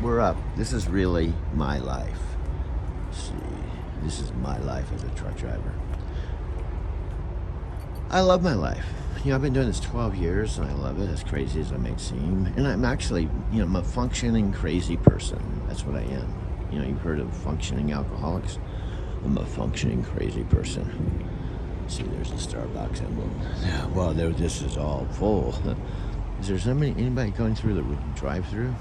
we're up. This is really my life. Let's see, this is my life as a truck driver. I love my life. I've been doing this 12 years and I love it, as crazy as it may seem. And I'm actually, I'm a functioning crazy person. That's what I am. You've heard of functioning alcoholics. I'm a functioning crazy person. See, there's a Starbucks emblem. Yeah, well, this is all full. Is there anybody going through the drive-through?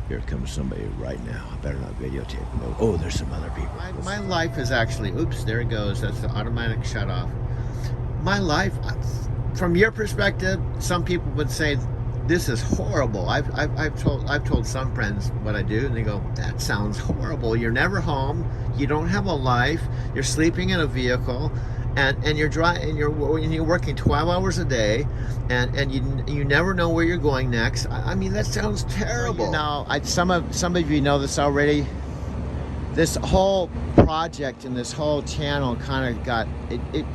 Here comes somebody right now. I better not videotape them. Oh, there's some other people. My life is actually, oops, there it goes. That's the automatic shut-off. My life, from your perspective, some people would say this is horrible. I've told some friends what I do, and they go, "That sounds horrible. You're never home. You don't have a life. You're sleeping in a vehicle, and you're working 12 hours a day, and you never know where you're going next. I mean, that sounds terrible." Now, some of you know this already. This whole project and this whole channel kind of got it.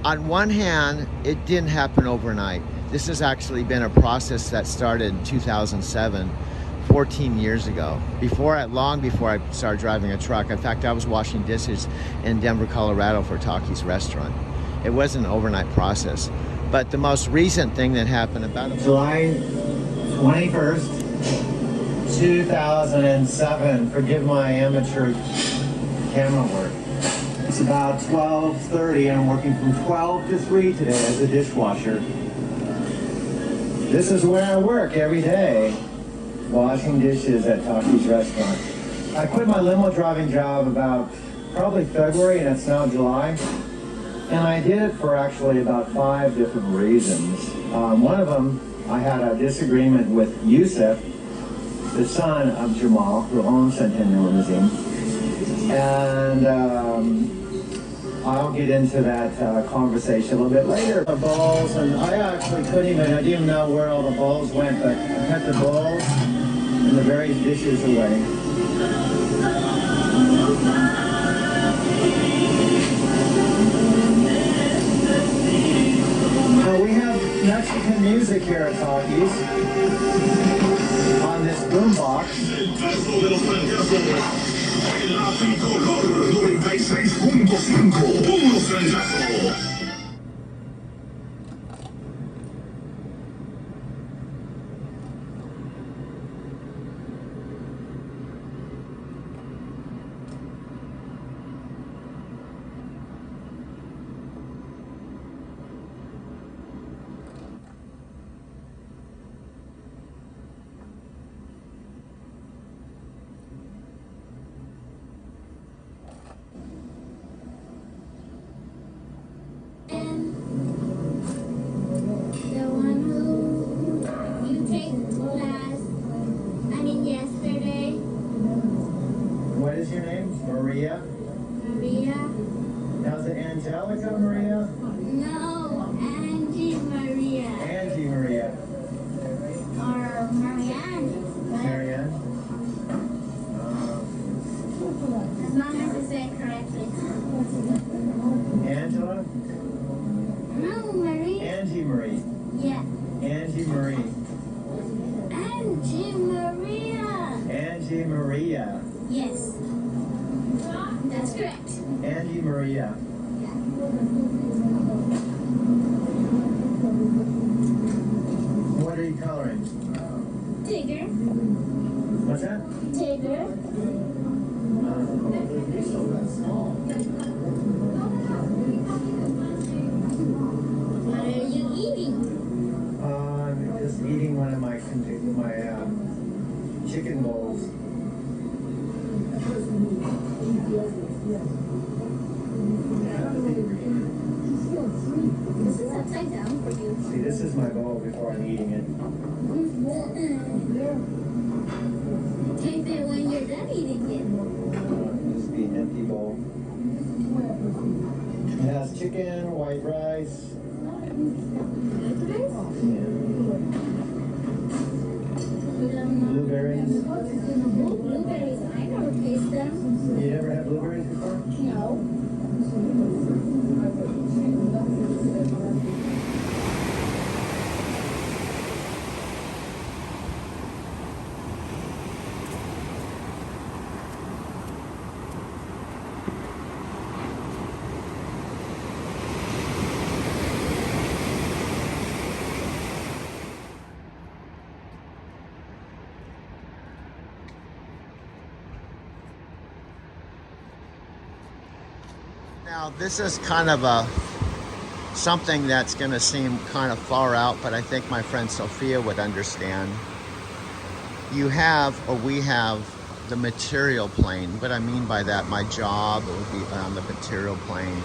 On one hand, it didn't happen overnight. This has actually been a process that started in 2007, 14 years ago. Long before I started driving a truck. In fact, I was washing dishes in Denver, Colorado for Taki's restaurant. It wasn't an overnight process. But the most recent thing that happened about July 21st, 2007. Forgive my amateur camera work. It's about 12:30 and I'm working from 12 to 3 today as a dishwasher. This is where I work every day, washing dishes at Taki's restaurant. I quit my limo driving job about probably February, and it's now July. And I did it for actually about 5 different reasons. One of them, I had a disagreement with Yusuf, the son of Jamal, who owns Centennial Limousine. And I'll get into that conversation a little bit later. The bowls, and I actually I didn't even know where all the bowls went, but I put the bowls and the various dishes away. Now we have Mexican music here at Taki's on this boombox. El Apicolor 96.5, puro fracaso. What is your name? Maria? Maria? Now, is it Angelica Maria? No, Angie Maria. Angie Maria. Or Marianne. Marianne? As long as you say it correctly. Angela? No, Marie. Angie Marie. Yeah. Angie Marie. Angie Maria. Angie Maria. Yes. That's correct. Angie Maria. What are you coloring? Tigger. What's that? Tigger. What are you eating? I'm just eating one of my chicken bowls. This is upside down for you. See, this is my bowl before I'm eating it. Taste it when you're done eating it. Just the empty bowl. It has chicken, white rice. Blueberries. Blueberries, I never taste them. You never had blueberries before? No. Now, this is kind of something that's going to seem kind of far out, but I think my friend Sophia would understand. You have, or we have, the material plane. What I mean by that, my job would be on the material plane,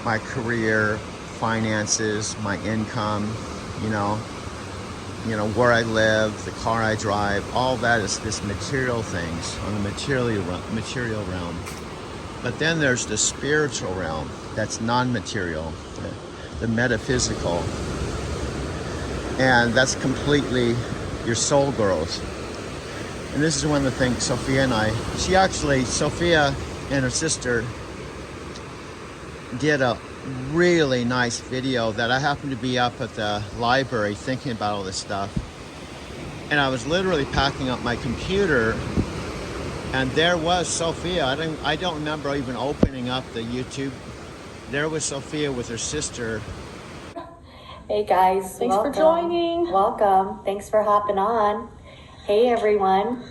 my career, finances, my income, you know, where I live, the car I drive, all that is this material things on the material realm. But then there's the spiritual realm that's non-material, the metaphysical. And that's completely your soul growth. And this is one of the things Sophia and her sister did a really nice video that I happened to be up at the library thinking about all this stuff. And I was literally packing up my computer, and there was Sophia. I don't remember even opening up the YouTube. There was Sophia with her sister. Hey guys, Thanks for joining. Welcome. Thanks for hopping on. Hey everyone.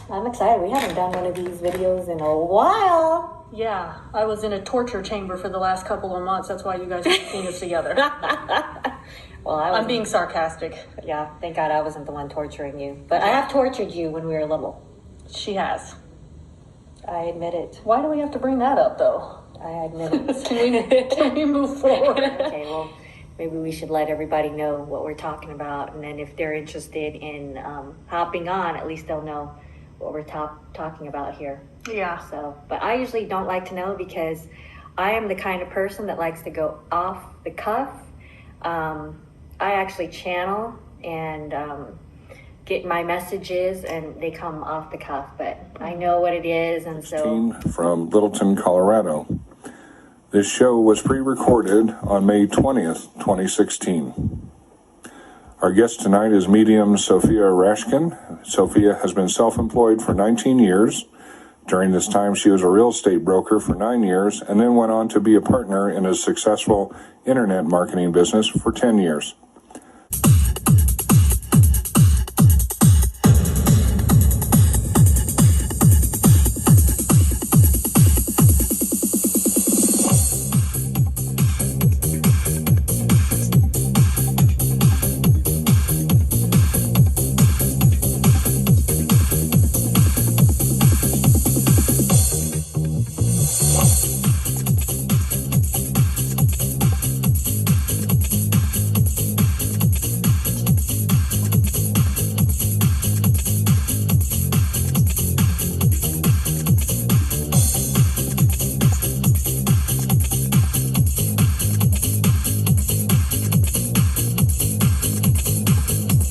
I'm excited. We haven't done one of these videos in a while. Yeah, I was in a torture chamber for the last couple of months. That's why you guys have seen us together. Well, I'm being sarcastic. Yeah, thank God I wasn't the one torturing you. But I have tortured you when we were little. She has. I admit it. Why do we have to bring that up, though? I admit it. Can we move forward? Okay, well, maybe we should let everybody know what we're talking about. And then if they're interested in hopping on, at least they'll know what we're talking about here. Yeah. So, but I usually don't like to know because I am the kind of person that likes to go off the cuff. I actually channel and get my messages and they come off the cuff, but I know what it is. And so from Littleton, Colorado. This show was pre-recorded on May 20th, 2016. Our guest tonight is medium Sophia Rashkin. Sophia has been self-employed for 19 years. During this time, she was a real estate broker for 9 years and then went on to be a partner in a successful internet marketing business for 10 years.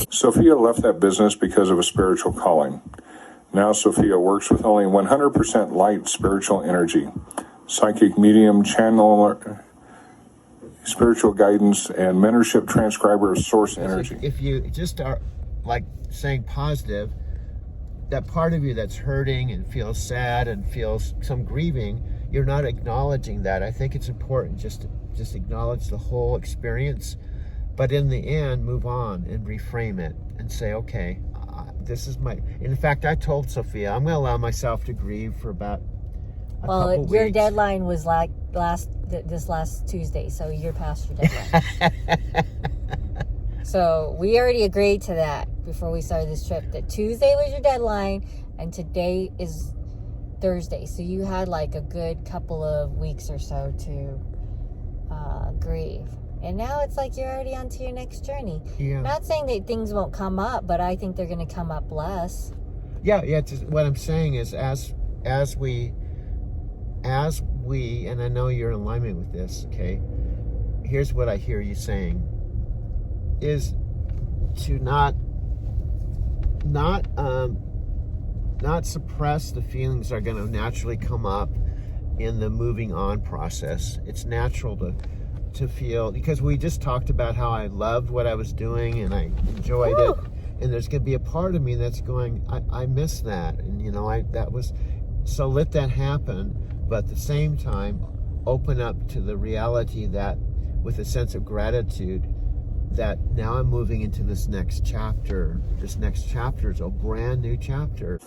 Sophia left that business because of a spiritual calling. Now Sophia works with only 100% light spiritual energy, psychic medium, channeler, spiritual guidance, and mentorship transcriber of source energy. If you just are like saying positive, that part of you that's hurting and feels sad and feels some grieving, you're not acknowledging that. I think it's important just to acknowledge the whole experience. But in the end, move on and reframe it and say, okay, this is my... In fact, I told Sophia, I'm going to allow myself to grieve for about a couple weeks. Your deadline was like this last Tuesday, so you're past your deadline. So we already agreed to that before we started this trip, that Tuesday was your deadline and today is Thursday. So you had like a good couple of weeks or so to grieve. And now it's like you're already on to your next journey. Yeah. Not saying that things won't come up, but I think they're going to come up less. Yeah. What I'm saying is, as we, and I know you're in alignment with this. Okay. Here's what I hear you saying: is to not suppress the feelings that are going to naturally come up in the moving on process. It's natural to feel, because we just talked about how I loved what I was doing and I enjoyed it, and there's going to be a part of me that's going, I miss that, and so let that happen, but at the same time open up to the reality that, with a sense of gratitude, that now I'm moving into this next chapter. This next chapter is a brand new chapter.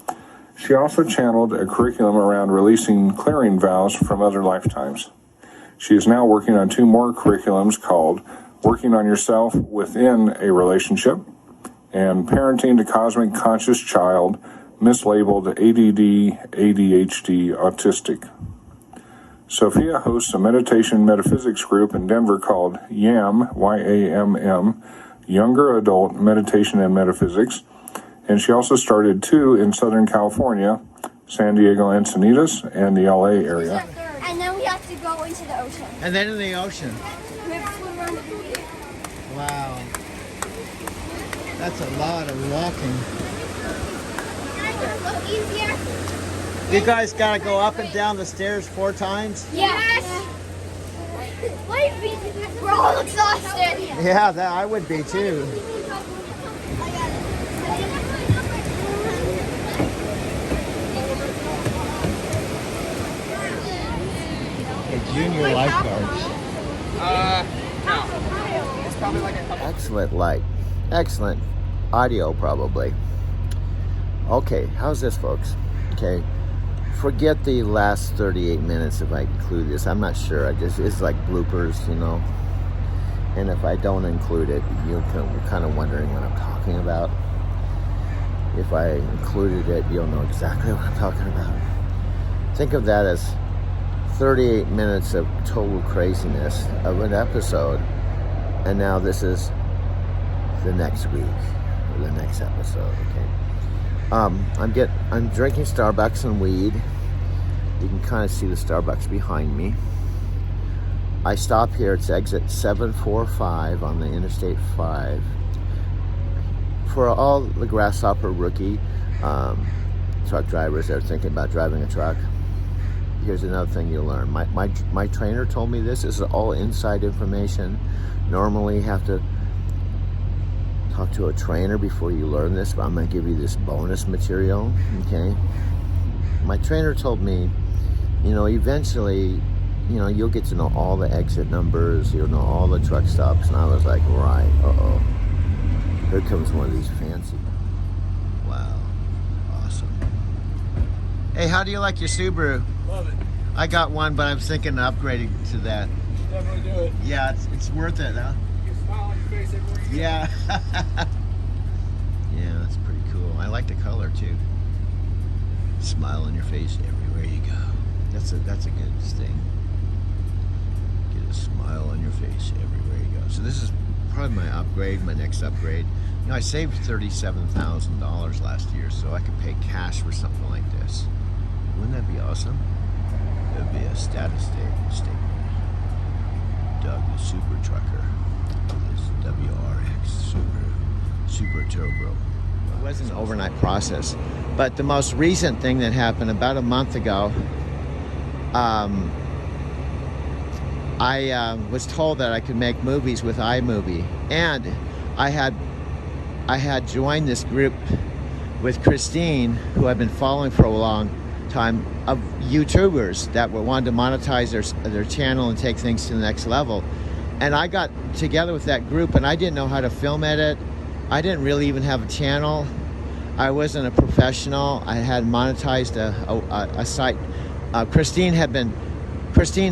She also channeled a curriculum around releasing clearing vows from other lifetimes. She is now working on 2 more curriculums called Working on Yourself Within a Relationship and Parenting the Cosmic Conscious Child, mislabeled ADD, ADHD, Autistic. Sophia hosts a meditation metaphysics group in Denver called YAMM, Y-A-M-M, Younger Adult Meditation and Metaphysics, and she also started 2 in Southern California, San Diego Encinitas, and the LA area. And then we have to go into the ocean. And then in the ocean. We have to swim around the beach. Wow. That's a lot of walking. Go easier. You guys gotta go up and down the stairs 4 times? Yes. We're all exhausted. Yeah, that I would be too. Junior lifeguards. No. It's probably like a couple. Excellent light. Excellent audio, probably. Okay, how's this, folks? Okay, forget the last 38 minutes if I include this. I'm not sure. It's like bloopers, you know. And if I don't include it, you're kind of wondering what I'm talking about. If I included it, you'll know exactly what I'm talking about. Think of that as 38 minutes of total craziness of an episode, and now this is the next week or the next episode. Okay. I'm drinking Starbucks and weed. You can kind of see the Starbucks behind me. I stop here. It's exit 745 on the Interstate 5. For all the Grasshopper rookie truck drivers that are thinking about driving a truck, here's another thing you'll learn. My trainer told me this. This is all inside information. Normally you have to talk to a trainer before you learn this, but I'm going to give you this bonus material, okay? My trainer told me, you know, eventually, you know, you'll get to know all the exit numbers, you'll know all the truck stops, and I was like, right, uh-oh. Here comes one of these fancy. Wow, awesome. Hey, how do you like your Subaru? Love it. I got one, but I'm thinking of upgrading to that. Definitely do it. Yeah, it's worth it, huh? You can smile on your face everywhere you go. Yeah. Yeah, that's pretty cool. I like the color too. Smile on your face everywhere you go. That's a good thing. Get a smile on your face everywhere you go. So this is probably my upgrade, my next upgrade. You know, I saved $37,000 last year, so I could pay cash for something like this. Wouldn't that be awesome? It would be a status statement. Doug, the super trucker. This WRX Super Turbo. It wasn't an overnight process, but the most recent thing that happened about a month ago, I was told that I could make movies with iMovie, and I had joined this group with Christine, who I've been following for a long time, of YouTubers that wanted to monetize their channel and take things to the next level. And I got together with that group, and I didn't know how to film edit. I didn't really even have a channel. I wasn't a professional. I had monetized a site. Christine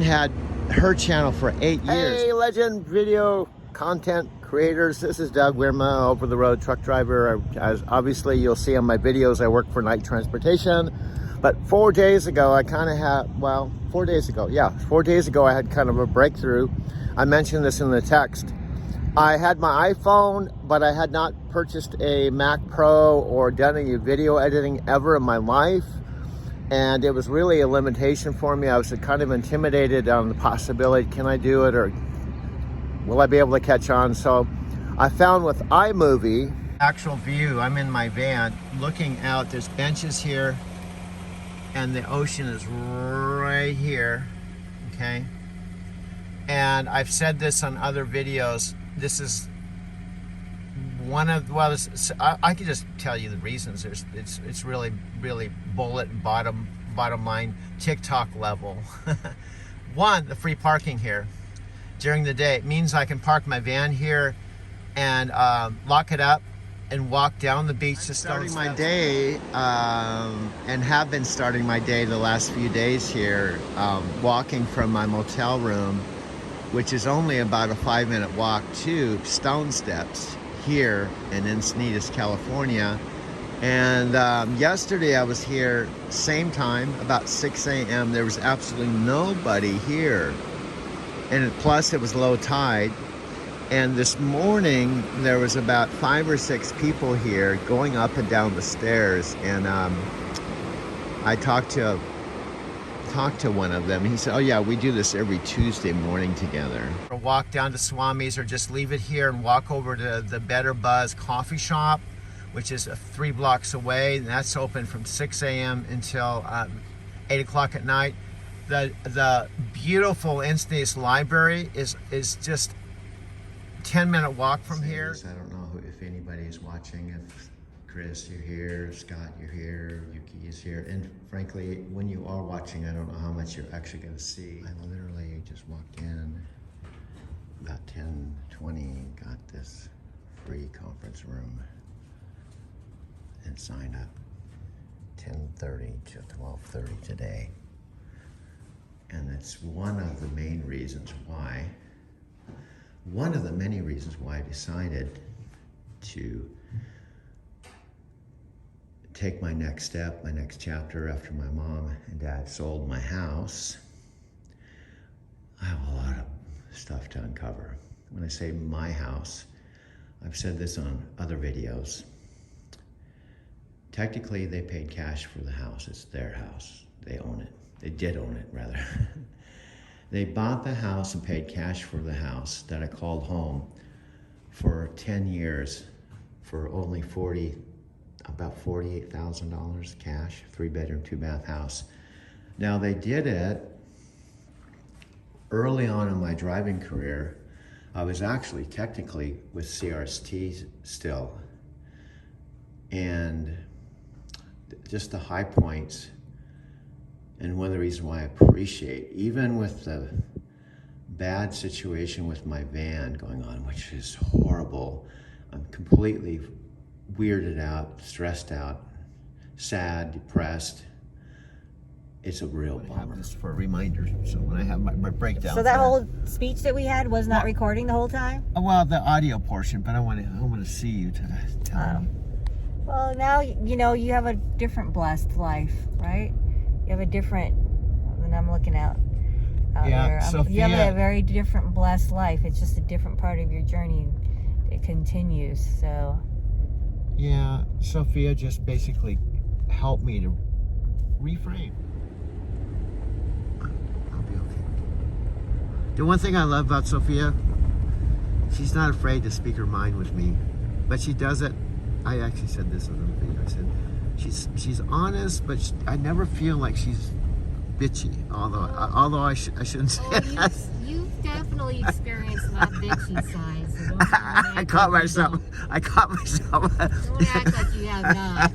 had her channel for 8 years. Hey, Legend Video Content Creators. This is Doug Wirma, over-the-road truck driver. As obviously you'll see on my videos, I work for Night Transportation. But 4 days ago, I kind of had, well, 4 days ago, yeah, 4 days ago, I had kind of a breakthrough. I mentioned this in the text. I had my iPhone, but I had not purchased a Mac Pro or done any video editing ever in my life. And it was really a limitation for me. I was kind of intimidated on the possibility, can I do it, or will I be able to catch on? So I found with iMovie, actual view, I'm in my van looking out, there's benches here, and the ocean is right here, okay? And I've said this on other videos, this is one of, well, I could just tell you the reasons. It's really bullet bottom line TikTok level. One, the free parking here during the day. It means I can park my van here and lock it up and walk down the beach to Stone Steps. My day, and have been starting my day the last few days here, walking from my motel room, which is only about a 5-minute walk, to Stone Steps here in Encinitas, California. And yesterday I was here, same time, about 6 a.m. There was absolutely nobody here. And plus it was low tide. And this morning there was about 5 or 6 people here going up and down the stairs. And I talked to one of them. He said, oh yeah, we do this every Tuesday morning together. Or walk down to Swami's, or just leave it here and walk over to the Better Buzz coffee shop, which is 3 blocks away. And that's open from 6 a.m. until 8 o'clock at night. The beautiful Encinitas Library is just 10-minute walk from here. I don't know if anybody is watching. If Chris, you're here, Scott, you're here, Yuki is here. And frankly, when you are watching, I don't know how much you're actually going to see. I literally just walked in about 10:20, got this free conference room and signed up 10:30 to 12:30 today. And it's one of the main reasons why, one of the many reasons why I decided to take my next step, my next chapter after my mom and dad sold my house. I have a lot of stuff to uncover. When I say my house, I've said this on other videos. Technically, they paid cash for the house. It's their house. They own it. They did own it, rather. They bought the house and paid cash for the house that I called home for 10 years for only about $48,000 cash, 3-bedroom, 2-bath house. Now, they did it early on in my driving career. I was actually technically with CRST still. And just the high points, and one of the reasons why I appreciate, even with the bad situation with my van going on, which is horrible, I'm completely weirded out, stressed out, sad, depressed. It's a real bummer. Just for a reminder, so when I have my breakdown. So that whole speech that we had was not recording the whole time? Well, the audio portion, but I want to see you to tell me. Well, now you know you have a different blessed life, right? You have a different, and I'm looking out here. You have a very different blessed life. It's just a different part of your journey. It continues, so. Yeah, Sophia just basically helped me to reframe. I'll be okay. The one thing I love about Sophia, she's not afraid to speak her mind with me, but she does it. I actually said this in the video. I said, she's honest, but I never feel like she's bitchy. Although I shouldn't say that. You've definitely experienced my bitchy side. So don't I caught myself. Don't act like you have not.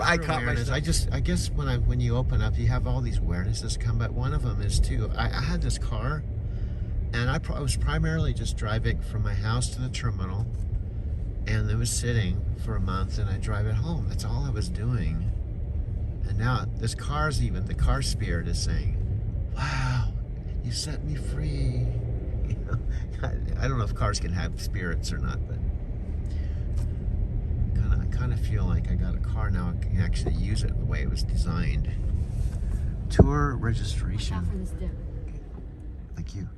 I caught myself. I guess when you open up, you have all these awarenesses come. But one of them is too. I had this car, and I was primarily just driving from my house to the terminal. And it was sitting for a month, and I drive it home. That's all I was doing. And now this car's the car spirit is saying, wow, you set me free. You know, I don't know if cars can have spirits or not, but I kind of feel like I got a car now. I can actually use it the way it was designed. Tour registration. For this dip. Thank you.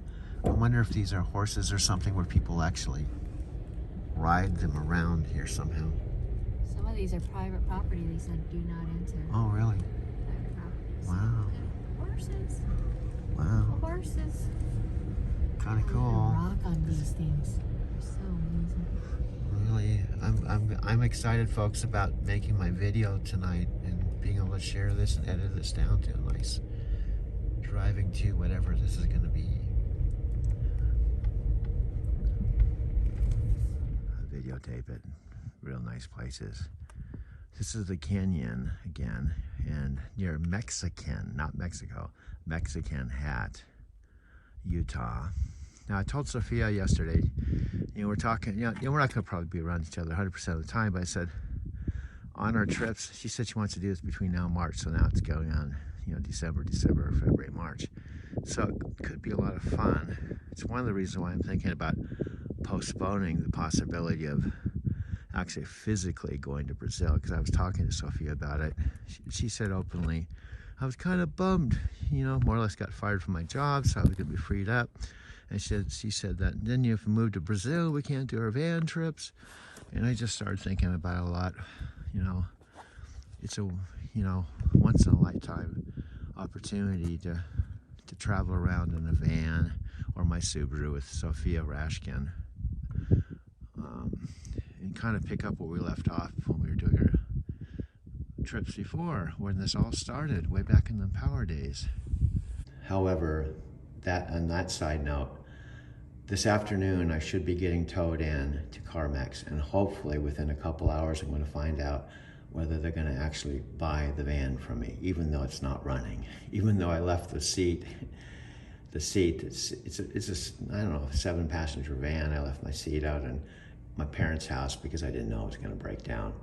I wonder if these are horses or something where people actually ride them around here somehow. Some of these are private property. They said do not enter. Oh, really? Private properties. Wow. Horses. Wow. Horses. Kind of cool. Rock on these things. They're so amazing. Really, I'm excited, folks, about making my video tonight and being able to share this and edit this down to a nice driving to whatever this is going to be. Videotape it. Real nice places. This is the canyon again, and near Mexican, not Mexico, Mexican Hat, Utah. Now, I told Sophia yesterday, we're talking, we're not going to probably be around each other 100% of the time, but I said, on our trips, she said she wants to do this between now and March, so now it's going on, December, February, March. So it could be a lot of fun. It's one of the reasons why I'm thinking about postponing the possibility of actually physically going to Brazil, because I was talking to Sophia about it. She said openly, I was kind of bummed, more or less got fired from my job, so I was going to be freed up. And she said that then if we move to Brazil, we can't do our van trips. And I just started thinking about it a lot. It's a once in a lifetime opportunity to travel around in a van or my Subaru with Sophia Rashkin, and kind of pick up where we left off when we were doing our trips before, when this all started way back in the Power days. However, on that side note, this afternoon I should be getting towed in to CarMax, and hopefully within a couple hours I'm going to find out whether they're going to actually buy the van from me, even though it's not running. Even though I left the seat, it's a, I don't know, 7-passenger van. I left my seat out in my parents' house because I didn't know it was going to break down.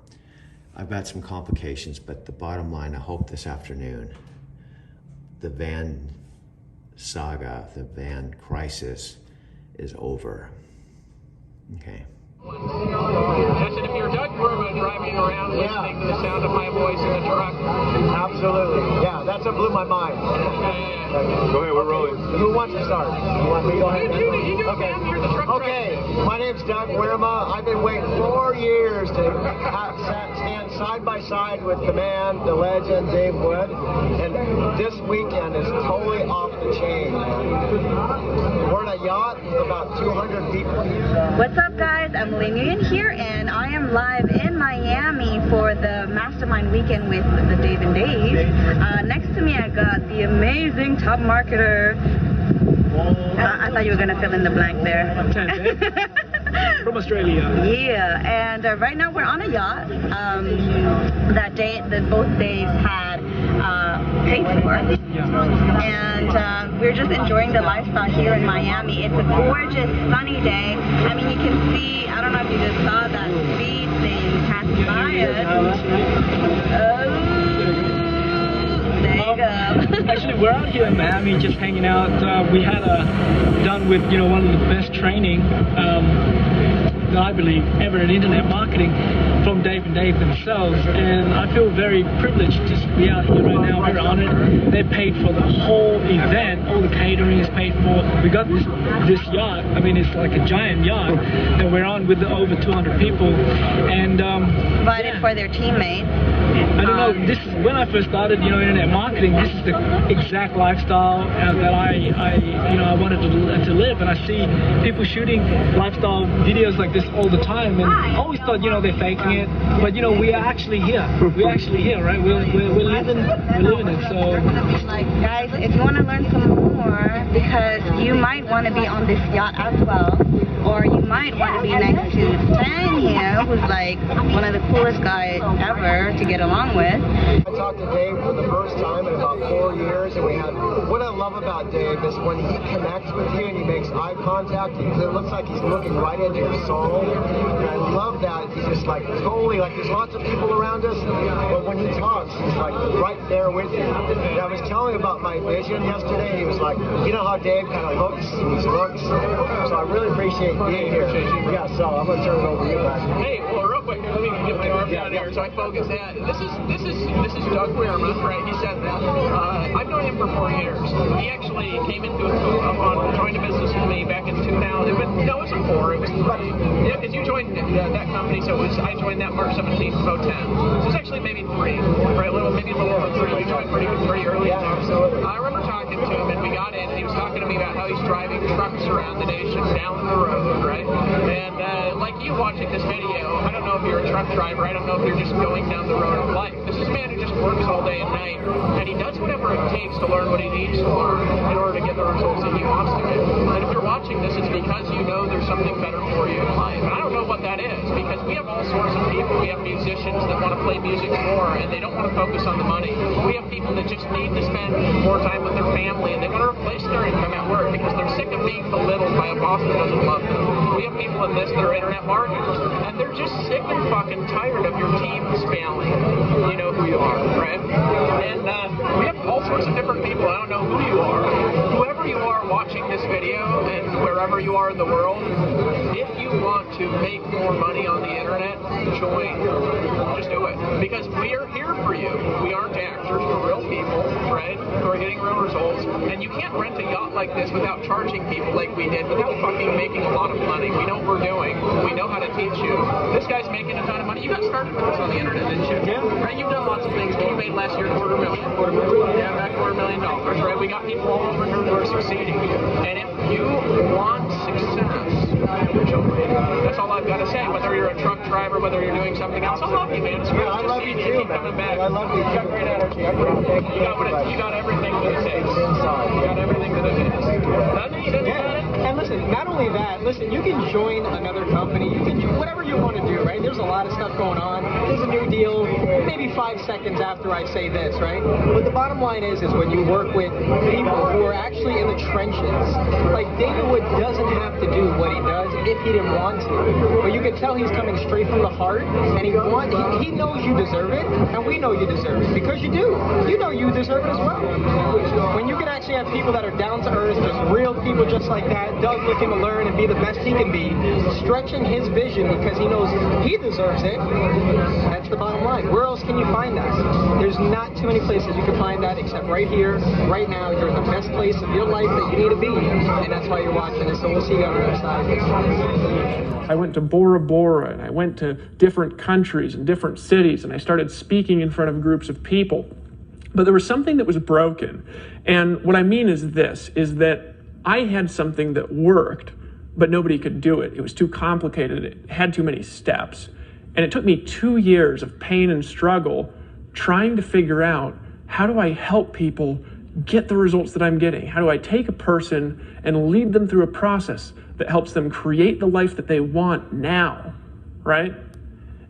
I've got some complications, but the bottom line, I hope this afternoon the van saga, the van crisis is over. Okay. I said, if you're Doug Burma driving around listening to the sound of my voice in the truck. Absolutely. Yeah, that's what blew my mind. Go ahead, we're rolling. Who wants to start? You want me to go ahead? You do, Okay. man. You're the truck Okay, my name's Doug Wirma. I've been waiting 4 years to stand side by side with the man, the legend, Dave Wood. And this weekend is totally off the chain, man. We're in a yacht with about 200 people. What's up, guys? I'm Lynn Nguyen here, and I am live in Miami for the Mastermind Weekend with the Dave and Dave. Next to me, I got the amazing top marketer. I thought you were going to fill in the blank there. From Australia. Yeah, and right now we're on a yacht that both Daves had paid for. And we're just enjoying the lifestyle here in Miami. It's a gorgeous sunny day. I mean, you can see, I don't know if you just saw that speed thing passing by us. There you go. Actually, we're out here in Miami just hanging out. We had done with one of the best training that I believe ever in internet marketing from Dave and Dave themselves, and I feel very privileged to be out here right now. We're on it. They paid for the whole event. All the catering is paid for. We got this yacht. I mean, it's like a giant yacht that we're on with over 200 people, and provided for their teammates. I don't know. This is when I first started, internet marketing. This is the exact lifestyle that I wanted to live, and I see people shooting lifestyle videos like this all the time, and I always thought, they're faking it, but we are actually here. We're actually here, right? We're living it. So, guys, if you want to learn some more, because you might want to be on this yacht as well, or you might want to be next to Stan here, who's like one of the coolest guys ever to get along with. I talked to Dave for the first time in about 4 years, and what I love about Dave is when he connects with you and he makes eye contact, it looks like he's looking right into your soul. And I love that. He's just like totally, like there's lots of people around us, but when he talks, he's like right there with you. And I was telling him about my vision yesterday, and he was like, you know how Dave kind of looks, and he looks. So I really appreciate being here. Yeah, so I'm going to turn it over to you, Matt. Hey, well, real quick, let me get my arm down here so I focus that. This is Doug Wirma, right? He said that. I've known him for 4 years. He actually came into joined a business with me back in 2000. But no, it wasn't 4. It was 3. Yeah, because you joined that company, so I joined that March 17th of 2010. So it was actually maybe 3, right? Maybe a little over 3. You joined pretty early. Yeah, absolutely. I remember talking to him, and we got in, and he was talking to me about how he's driving trucks around the nation down the road, right? And like you watching this video, I don't know if you're a truck driver. I don't know if you're just going down the road of life. This is a man who just works all day and night, and he does whatever it takes to learn what he needs to learn in order to get the results that he wants to get. And if you're watching this, it's because you know there's something better for you in life. And I don't know what that is. because we have all sorts of people. We have musicians that want to play music more and they don't want to focus on the money. We have people that just need to spend more time with their family and they want to replace their income at work because they're sick of being belittled by a boss that doesn't love them. We have people in this that are internet marketers and they're just sick and fucking tired of your team failing. You know who you are, right? And we have all sorts of different people. I don't know who you are. Whoever you are watching this video and wherever you are in the world, if you want to make more money on the internet, join. Just do it. Because we are here for you. We aren't actors. We're real people, right? Who are getting real results. And you can't rent a yacht like this without charging people like we did, without fucking making a lot of money. We know what we're doing. We know how to teach you. This guy's making a ton of money. You got started with this on the internet, didn't you? Yeah. Right? You've done lots of things, but you made last year $250,000. Yeah, back $250,000, right? We got people all over here who are succeeding. And if you want success, that's all I've got to say. Whether you're a truck driver, whether you're doing something else, I love you, man. It's great. I love you too. Keep coming back. I love you. You got great energy. You got everything that it takes. You got everything that it takes. And listen, not only that, listen, you can join another company. You can do whatever you want to do, right? There's a lot of stuff going on. There's a new deal, maybe 5 seconds after I say this, right? But the bottom line is when you work with people who are actually in the trenches, like David Wood doesn't have to do what he does if he didn't want to. But you can tell he's coming straight from the heart, and he knows you deserve it, and we know you deserve it, because you do. You know you deserve it as well. When you can actually have people that are down to earth, just real people just like that, Doug looking to learn and be the best he can be, stretching his vision because he knows he deserves it, that's the bottom line. Where else can you find that? There's not too many places you can find that except right here, right now. You're in the best place of your life that you need to be, and that's why you're watching this. So we'll see you on the other side. I went to Bora Bora, and I went to different countries and different cities, and I started speaking in front of groups of people. But there was something that was broken. And what I mean is this, is that I had something that worked, but nobody could do it. It was too complicated. It had too many steps. And it took me 2 years of pain and struggle trying to figure out, how do I help people get the results that I'm getting? How do I take a person and lead them through a process that helps them create the life that they want now, right?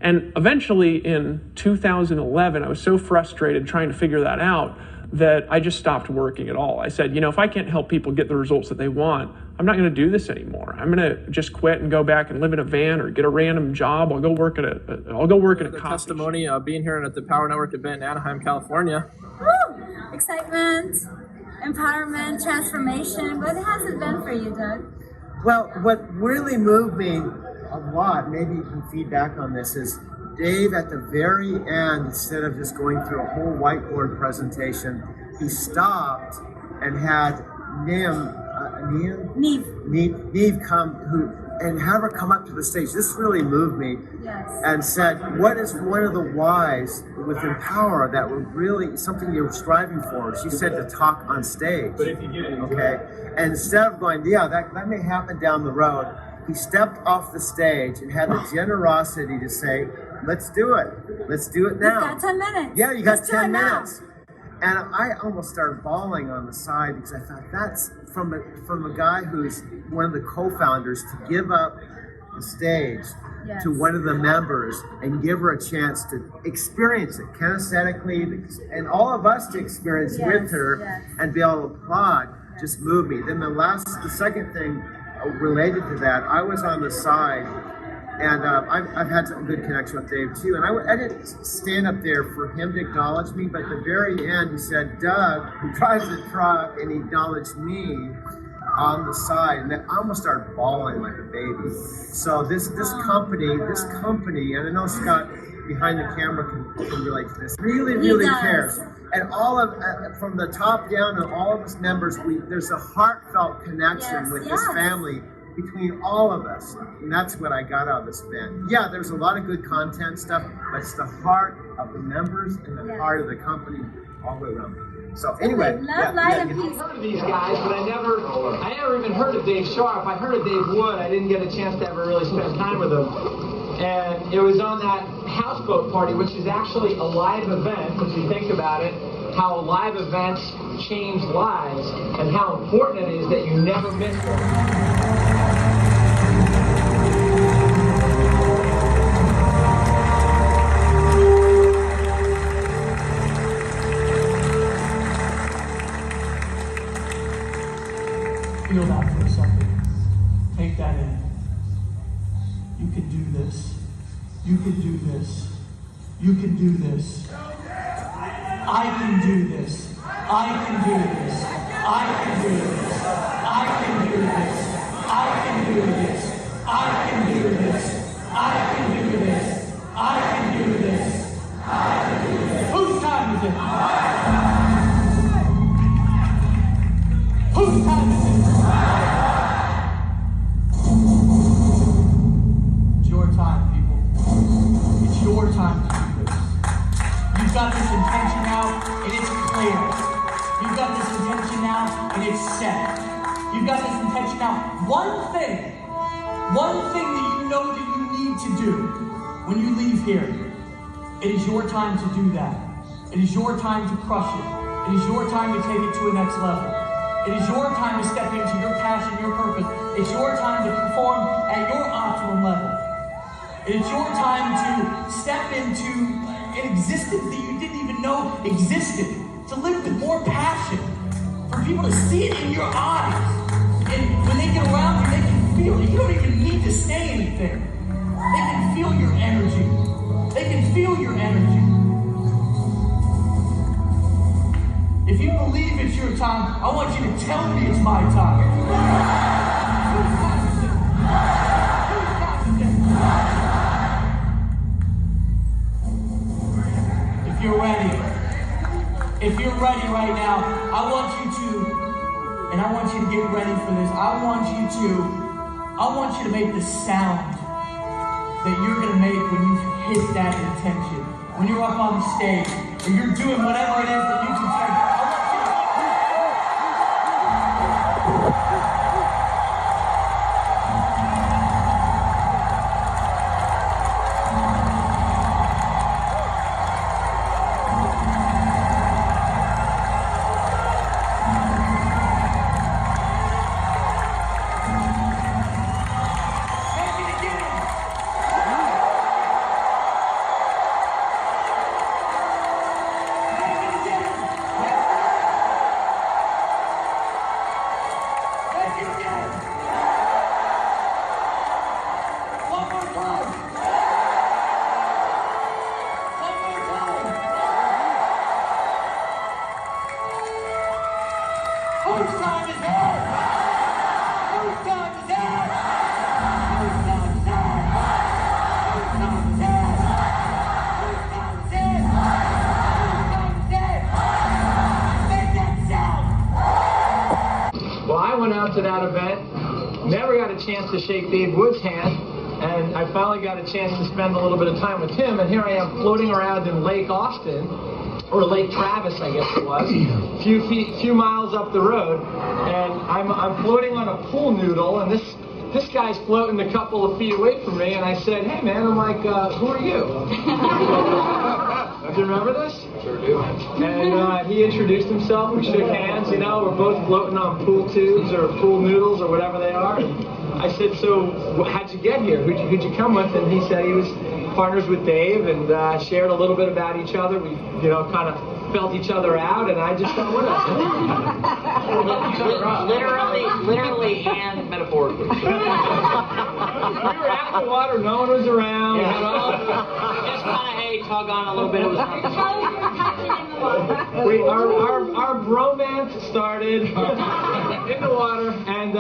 And eventually in 2011, I was so frustrated trying to figure that out that I just stopped working at all. I said, if I can't help people get the results that they want, I'm not going to do this anymore. I'm going to just quit and go back and live in a van or get a random job. I'll go work at a coffee testimony of being here at the Power Network event in Anaheim, California. Woo! Excitement, empowerment, transformation. What has it been for you, Doug? Well, what really moved me a lot, maybe you can feedback on this, is Dave at the very end, instead of just going through a whole whiteboard presentation, he stopped and had Neve come and have her come up to the stage. This really moved me. Yes. And said, what is one of the whys within Power that were really something you're striving for? She said to talk on stage. But if you get it, okay. And instead of going, that may happen down the road, he stepped off the stage and had the generosity to say, let's do it. Let's do it now. You got 10 minutes. Yeah, you got 10 minutes. And I almost started bawling on the side because I thought that's from a guy who's one of the co-founders to give up the stage to one of the members and give her a chance to experience it kinesthetically, and all of us to experience with her and be able to applaud just moved me. Then the second thing related to that, I was on the side. And I've had some good connection with Dave too. And I didn't stand up there for him to acknowledge me, but at the very end he said, Doug, who drives the truck, and he acknowledged me on the side. And I almost started bawling like a baby. So this company, and I know Scott behind the camera can relate to this, really cares. And all of, from the top down to all of us members, there's a heartfelt connection with this family between all of us, and that's what I got out of this event. Yeah, there's a lot of good content stuff, but it's the heart of the members and the heart of the company all the way around. So anyway, I've heard of these guys, but I never even heard of Dave Sharp. I heard of Dave Wood. I didn't get a chance to ever really spend time with him. And it was on that houseboat party, which is actually a live event, if you think about it, how live events change lives, and how important it is that you never miss them. You can do this. I can do this. I can do this. I can do this. I can do this. I can do this. I can do this. I can do this. I can do this. Whose time is it? Whose time is it? It's your time, people. It's your time to do this. You've got this intention now, and it's clear. You've got this intention now, and it's set. You've got this intention now. One thing that you know that you need to do when you leave here, it is your time to do that. It is your time to crush it. It is your time to take it to a next level. It is your time to step into your passion, your purpose. It's your time to perform at your optimum level. It is your time to step into an existence that you didn't even know existed. To live with more passion. For people to see it in your eyes. And when they get around you, they can feel it. You don't even need to say anything. They can feel your energy. They can feel your energy. If you believe it's your time, I want you to tell me it's my time. Whose time is it? Whose time is it? If you're ready right now, I want you to get ready for this. I want you to make the sound that you're gonna make when you hit that intention. When you're up on the stage, or you're doing whatever it is that you can say. To that event, never got a chance to shake Dave Wood's hand, and I finally got a chance to spend a little bit of time with him, and here I am floating around in Lake Austin, or Lake Travis, I guess it was, a few miles up the road, and I'm floating on a pool noodle, and this guy's floating a couple of feet away from me, and I said, hey man, I'm like, who are you? Do you remember this? Sure do. And he introduced himself, we shook hands, you know, we're both floating on pool tubes or pool noodles or whatever they are. And I said, so how'd you get here? Who'd you come with? And he said he was partners with Dave and shared a little bit about each other. We, you know, kind of felt each other out, and I just thought, what else? Literally and metaphorically. We were out in the water, no one was around. Yeah. Just kind of, hey, tug on a little bit. It was nothing. Our bromance started in the water, and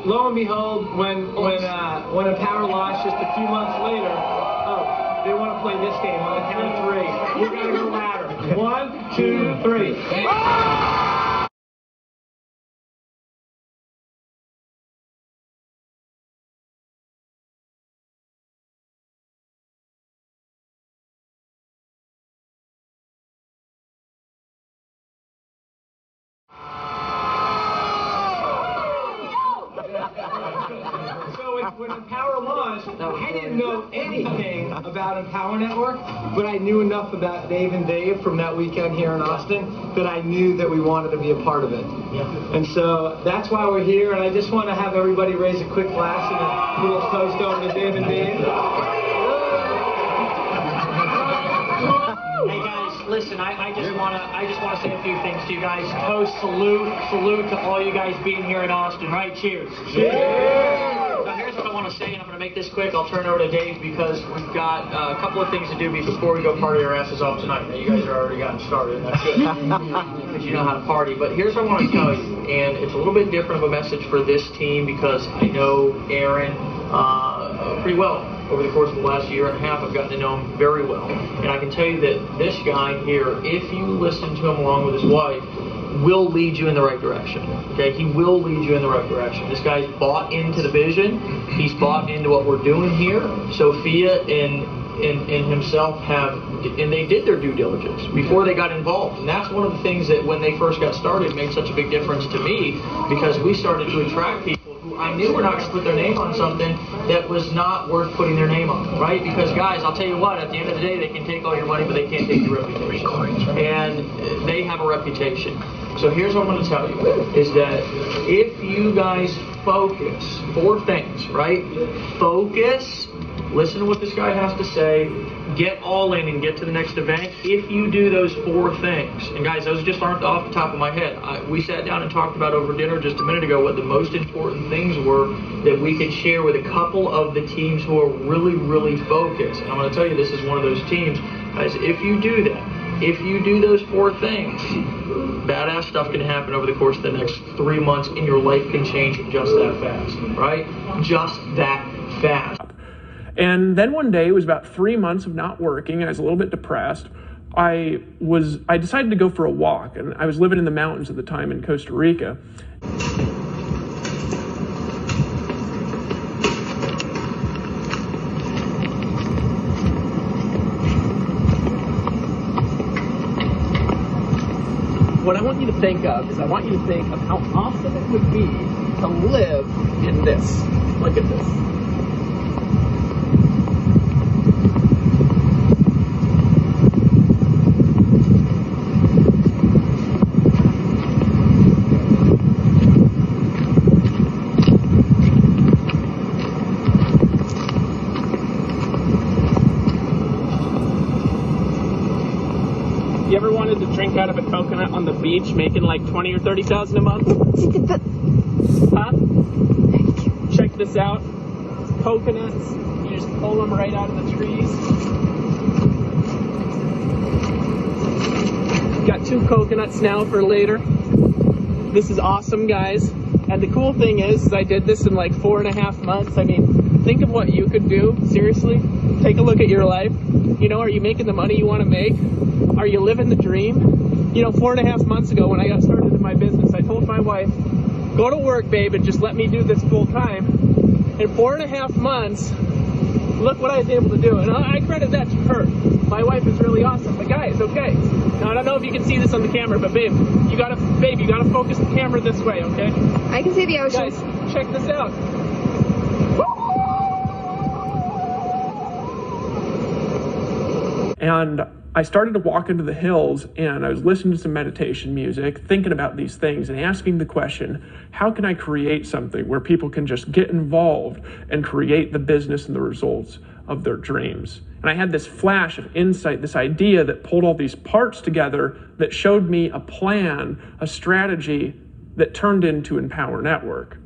lo and behold, when a power lost just a few months later, they want to play this game on the count of three. We're gonna go louder. 1, 2, 3. So when Empower launched, I didn't know anything about Empower Network, but I knew enough about Dave and Dave from that weekend here in Austin that I knew that we wanted to be a part of it. And so that's why we're here, and I just want to have everybody raise a quick glass and a little toast over to Dave and Dave. Hey guys, listen, I just wanna say a few things to you guys. Toast, salute to all you guys being here in Austin, right? Cheers. Cheers. So here's what I want to say, and I'm gonna to make this quick. I'll turn it over to Dave because we've got a couple of things to do before we go party our asses off tonight. Now, you guys are already gotten started, and that's good because you know how to party. But here's what I want to tell you, and it's a little bit different of a message for this team because I know Aaron pretty well. Over the course of the last year and a half, I've gotten to know him very well. And I can tell you that this guy here, if you listen to him along with his wife, will lead you in the right direction. Okay, he will lead you in the right direction. This guy's bought into the vision. He's bought into what we're doing here. Sophia and himself and they did their due diligence before they got involved. And that's one of the things that when they first got started made such a big difference to me because we started to attract people who I knew were not going to put their name on something that was not worth putting their name on, right? Because guys, I'll tell you what, at the end of the day, they can take all your money, but they can't take your reputation. And they have a reputation. So here's what I'm going to tell you, is that if you guys focus, 4 things, right? Focus, listen to what this guy has to say, get all in and get to the next event. If you do those 4 things, and guys, those just aren't off the top of my head. We sat down and talked about over dinner just a minute ago what the most important things were that we could share with a couple of the teams who are really, really focused. And I'm going to tell you, this is one of those teams. Guys, if you do that, if you do those 4 things, badass stuff can happen over the course of the next 3 months, and your life can change just that fast, right? Just that fast. And then one day, it was about 3 months of not working, and I was a little bit depressed. I decided to go for a walk, and I was living in the mountains at the time in Costa Rica. What I want you to think of is I want you to think of how awesome it would be to live in this. Look at this. You ever wanted to drink out of a coconut on the beach, making like 20 or 30,000 a month? Huh? Check this out. It's coconuts. You just pull them right out of the trees. Got 2 coconuts now for later. This is awesome, guys. And the cool thing is I did this in like 4.5 months. I mean, think of what you could do. Seriously, take a look at your life. You know, are you making the money you want to make? Are you living the dream? You know, 4.5 months ago when I got started in my business, I told my wife, go to work, babe, and just let me do this full time. In 4.5 months, look what I was able to do. And I credit that to her. My wife is really awesome. But guys, okay. Now, I don't know if you can see this on the camera, but babe, you gotta focus the camera this way, okay? I can see the ocean. Guys, check this out. And I started to walk into the hills, and I was listening to some meditation music, thinking about these things and asking the question, how can I create something where people can just get involved and create the business and the results of their dreams? And I had this flash of insight, this idea that pulled all these parts together that showed me a plan, a strategy that turned into Empower Network.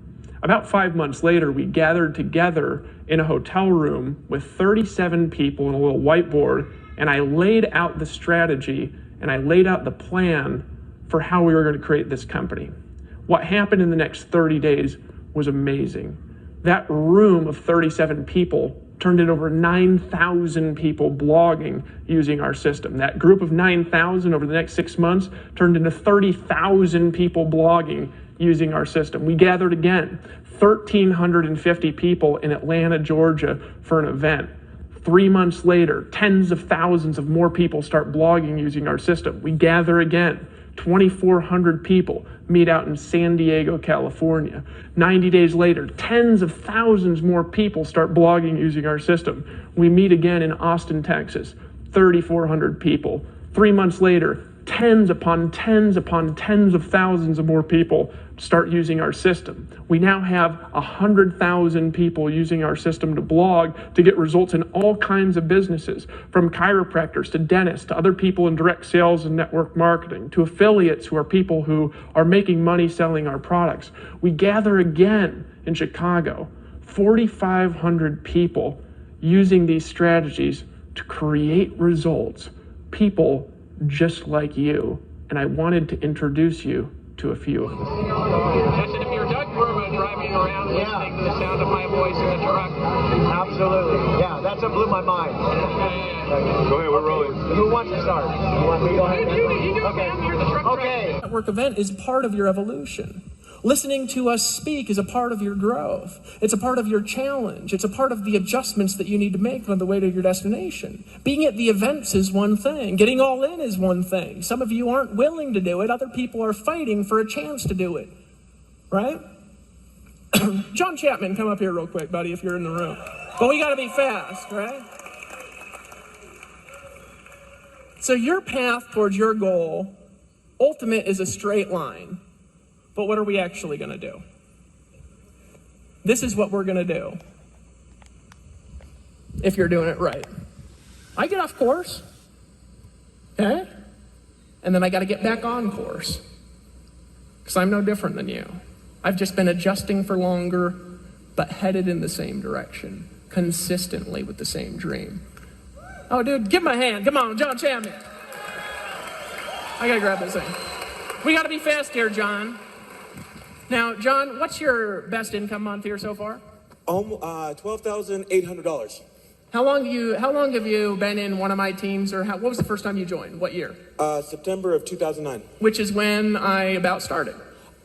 About 5 months later, we gathered together in a hotel room with 37 people and a little whiteboard, and I laid out the strategy and I laid out the plan for how we were going to create this company. What happened in the next 30 days was amazing. That room of 37 people turned into over 9,000 people blogging using our system. That group of 9,000 over the next 6 months turned into 30,000 people blogging using our system. We gathered again, 1,350 people in Atlanta, Georgia for an event. 3 months later, tens of thousands of more people start blogging using our system. We gather again, 2,400 people meet out in San Diego, California. 90 days later, tens of thousands more people start blogging using our system. We meet again in Austin, Texas, 3,400 people. 3 months later, tens upon tens upon tens of thousands of more people start using our system. We now have 100,000 people using our system to blog to get results in all kinds of businesses, from chiropractors to dentists to other people in direct sales and network marketing, to affiliates who are people who are making money selling our products. We gather again in Chicago, 4,500 people using these strategies to create results, people just like you. And I wanted to introduce you to a few of them. I said, if you're Doug Burma driving around listening to the sound of my voice in the truck. Absolutely. Yeah, that's what blew my mind. Go ahead, we're rolling. Who wants to start? You want me to go ahead? You do, man. You're the truck Okay. Network event is part of your evolution. Listening to us speak is a part of your growth. It's a part of your challenge. It's a part of the adjustments that you need to make on the way to your destination. Being at the events is one thing. Getting all in is one thing. Some of you aren't willing to do it. Other people are fighting for a chance to do it. Right? John Chapman, come up here real quick, buddy, if you're in the room. But we gotta be fast, right? So your path towards your goal, ultimate, is a straight line. But what are we actually going to do? This is what we're going to do. If you're doing it right. I get off course. Okay? And then I got to get back on course. Because I'm no different than you. I've just been adjusting for longer, but headed in the same direction. Consistently with the same dream. Oh, dude, give him a hand. Come on, John Chapman. I got to grab this thing. We got to be fast here, John. Now, John, what's your best income month here so far? $12,800. How long have you been in one of my teams, or what was the first time you joined? What year? September of 2009. Which is when I about started.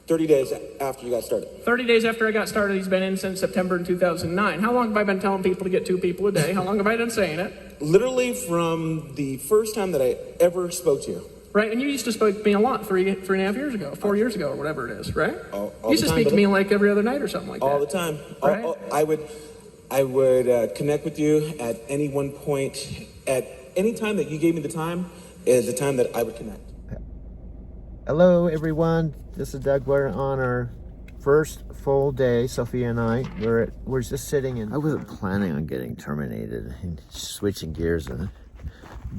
30 days after you got started. 30 days after I got started. He's been in since September in 2009. How long have I been telling people to get 2 people a day? How long have I been saying it? Literally from the first time that I ever spoke to you. Right, and you used to speak to me a lot 3.5 years ago, 4 years ago, or whatever it is, right? All you used to speak to me like every other night or something like that. All the time. Right? I would connect with you at any one point, at any time that you gave me the time is the time that I would connect. Hello, everyone. This is Doug. We're on our first full day, Sophia and I. We're just sitting in. I wasn't planning on getting terminated and switching gears and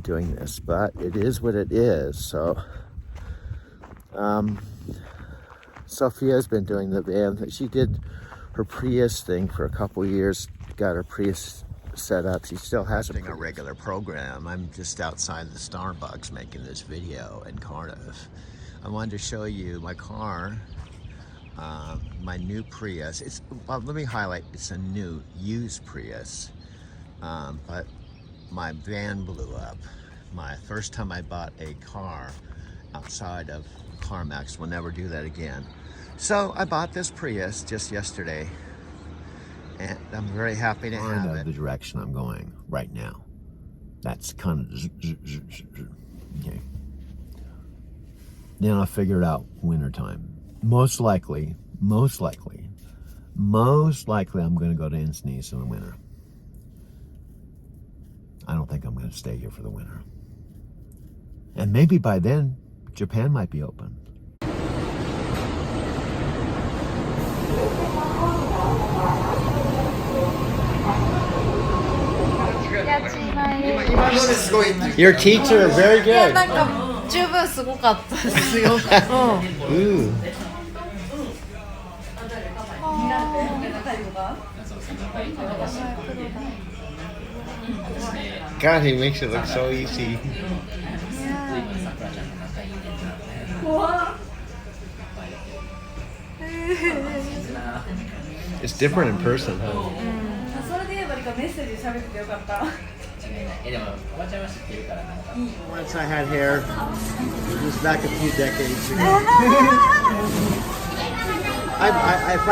doing this, but it is what it is. So Sophia's been doing the van. She did her Prius thing for a couple years, got her Prius set up. She still has a regular program. I'm just outside the Starbucks making this video in Cardiff. I wanted to show you my car, my new Prius. Let me highlight, it's a new used Prius, but my van blew up. My first time I bought a car outside of CarMax. Will never do that again. So I bought this Prius just yesterday, and I'm very happy to have it. The direction I'm going right now. That's kind of okay. Then I'll figure it out wintertime. Most likely, I'm going to go to Encinitas in the winter. I don't think I'm going to stay here for the winter. And maybe by then, Japan might be open. Your teacher, very good. 十分すごかったですよ。Ooh. God, he makes it look so easy. It's different in person, huh? Once I had hair, it was back a few decades ago. If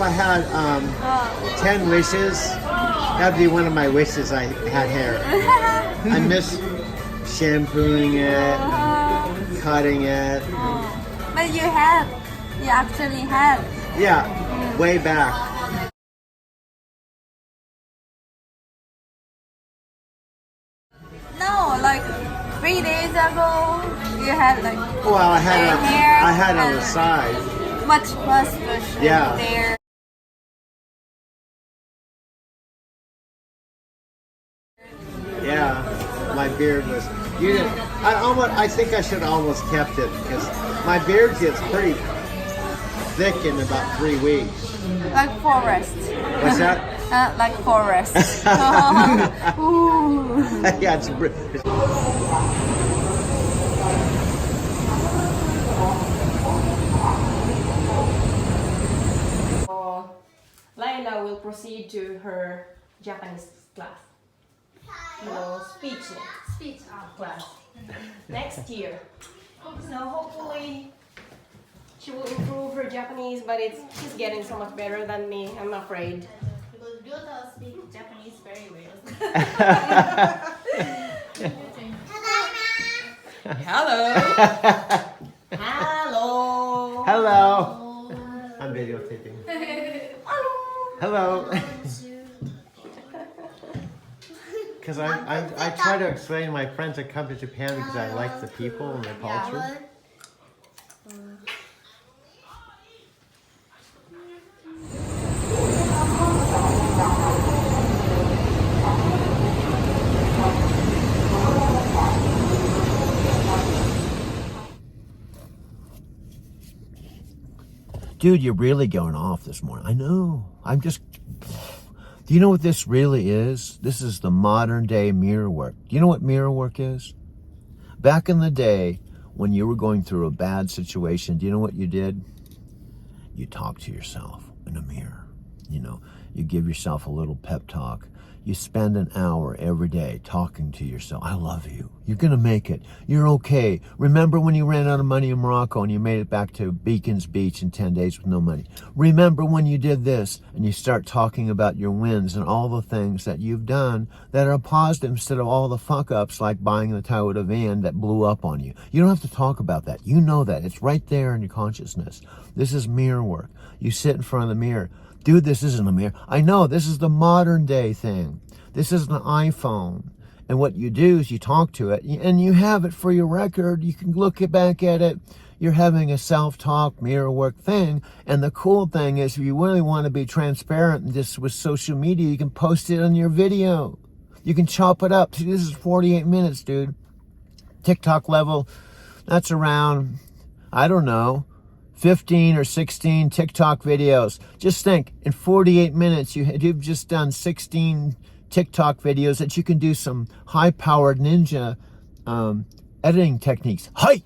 I had 10 wishes, that'd be one of my wishes. I had hair. I miss shampooing it, cutting it. But you actually had. Yeah, way back. No, like 3 days ago, you had like. Well, I had hair on the side. Much mustache Yeah. there. Yeah, my beard was. You didn't. I think I should have almost kept it because my beard gets pretty thick in about 3 weeks. Like forest. What's that? Like forest. Ooh. Yeah, it's Layla will proceed to her Japanese class. Speech class next year. So hopefully she will improve her Japanese, but she's getting so much better than me, I'm afraid. Because Ryota speaks Japanese very well. Hello. Hello. Hello. I'm videotaping. Hello. Because I try to explain to my friends that come to Japan because I like the people and the culture. Dude, you're really going off this morning. I know. I'm just... Do you know what this really is? This is the modern day mirror work. Do you know what mirror work is? Back in the day, when you were going through a bad situation, do you know what you did? You talk to yourself in a mirror. You know, you give yourself a little pep talk. You spend an hour every day talking to yourself. I love you. You're going to make it. You're okay. Remember when you ran out of money in Morocco and you made it back to Beacons Beach in 10 days with no money? Remember when you did this, and you start talking about your wins and all the things that you've done that are positive instead of all the fuck-ups like buying the Toyota van that blew up on you. You don't have to talk about that. You know that. It's right there in your consciousness. This is mirror work. You sit in front of the mirror. Dude, this isn't a mirror. I know, this is the modern day thing. This is an iPhone. And what you do is you talk to it, and you have it for your record. You can look back at it. You're having a self-talk, mirror work thing. And the cool thing is, if you really want to be transparent and just with social media, you can post it on your video. You can chop it up. See, this is 48 minutes, dude. TikTok level, that's around, I don't know, 15 or 16 TikTok videos. Just think, in 48 minutes, you've just done 16 TikTok videos that you can do some high-powered ninja editing techniques. Hi!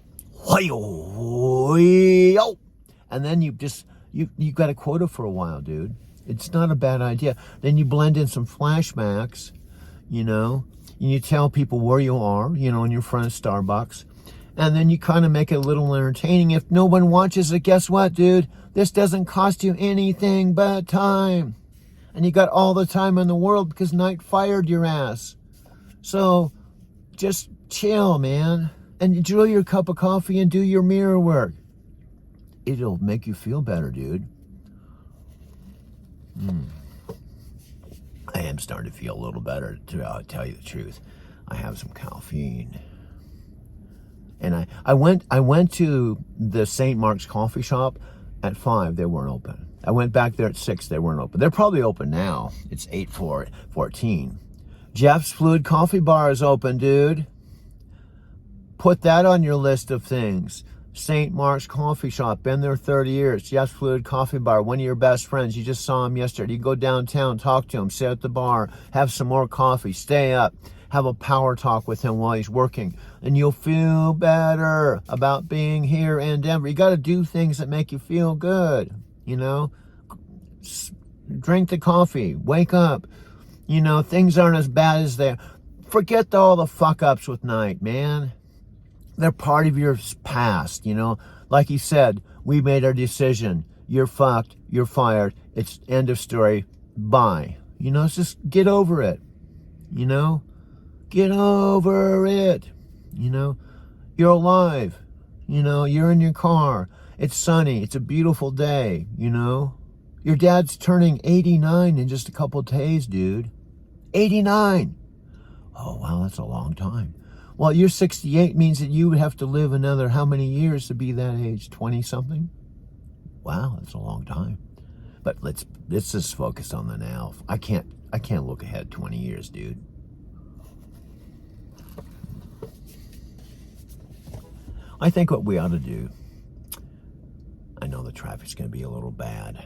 And then you got a quota for a while, dude. It's not a bad idea. Then you blend in some flashbacks, you know, and you tell people where you are, you know, in your front of Starbucks. And then you kind of make it a little entertaining. If no one watches it, guess what, dude? This doesn't cost you anything but time. And you got all the time in the world because Night fired your ass. So just chill, man. And enjoy your cup of coffee and do your mirror work. It'll make you feel better, dude. I am starting to feel a little better, to tell you the truth. I have some caffeine. And I went to the St. Mark's coffee shop at 5. They weren't open. I went back there at 6. They weren't open. They're probably open now. It's 8:14. Jeff's Fluid Coffee Bar is open, dude. Put that on your list of things. St. Mark's Coffee Shop. Been there 30 years. Jeff's Fluid Coffee Bar. One of your best friends. You just saw him yesterday. You go downtown, talk to him, sit at the bar, have some more coffee, stay up. Have a power talk with him while he's working, and you'll feel better about being here in Denver. You got to do things that make you feel good, you know. Drink the coffee, wake up, you know. Things aren't as bad as they are. Forget all the fuck-ups with Night, man. They're part of your past, you know. Like he said, we made our decision. You're fucked, you're fired, it's end of story, bye. You know, it's just get over it, you know. Get over it. You know, you're alive. You know, you're in your car. It's sunny. It's a beautiful day, you know. Your dad's turning 89 in just a couple of days, dude. 89. Oh, wow, that's a long time. Well, you're 68 means that you would have to live another how many years to be that age? 20-something? Wow, that's a long time. But let's just focus on the now. I can't look ahead 20 years, dude. I think what we ought to do, I know the traffic traffic's going to be a little bad.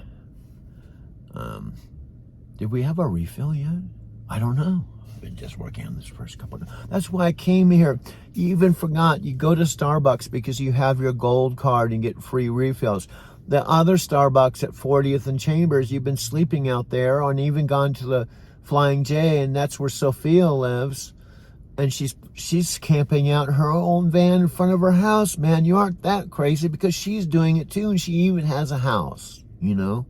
Did we have a refill yet? I don't know. I've been just working on this first couple of... That's why I came here. You even forgot. You go to Starbucks because you have your gold card and get free refills. The other Starbucks at 40th and Chambers, you've been sleeping out there, and even gone to the Flying J, and that's where Sophia lives. And she's camping out her own van in front of her house, man. You aren't that crazy because she's doing it too, and she even has a house, you know?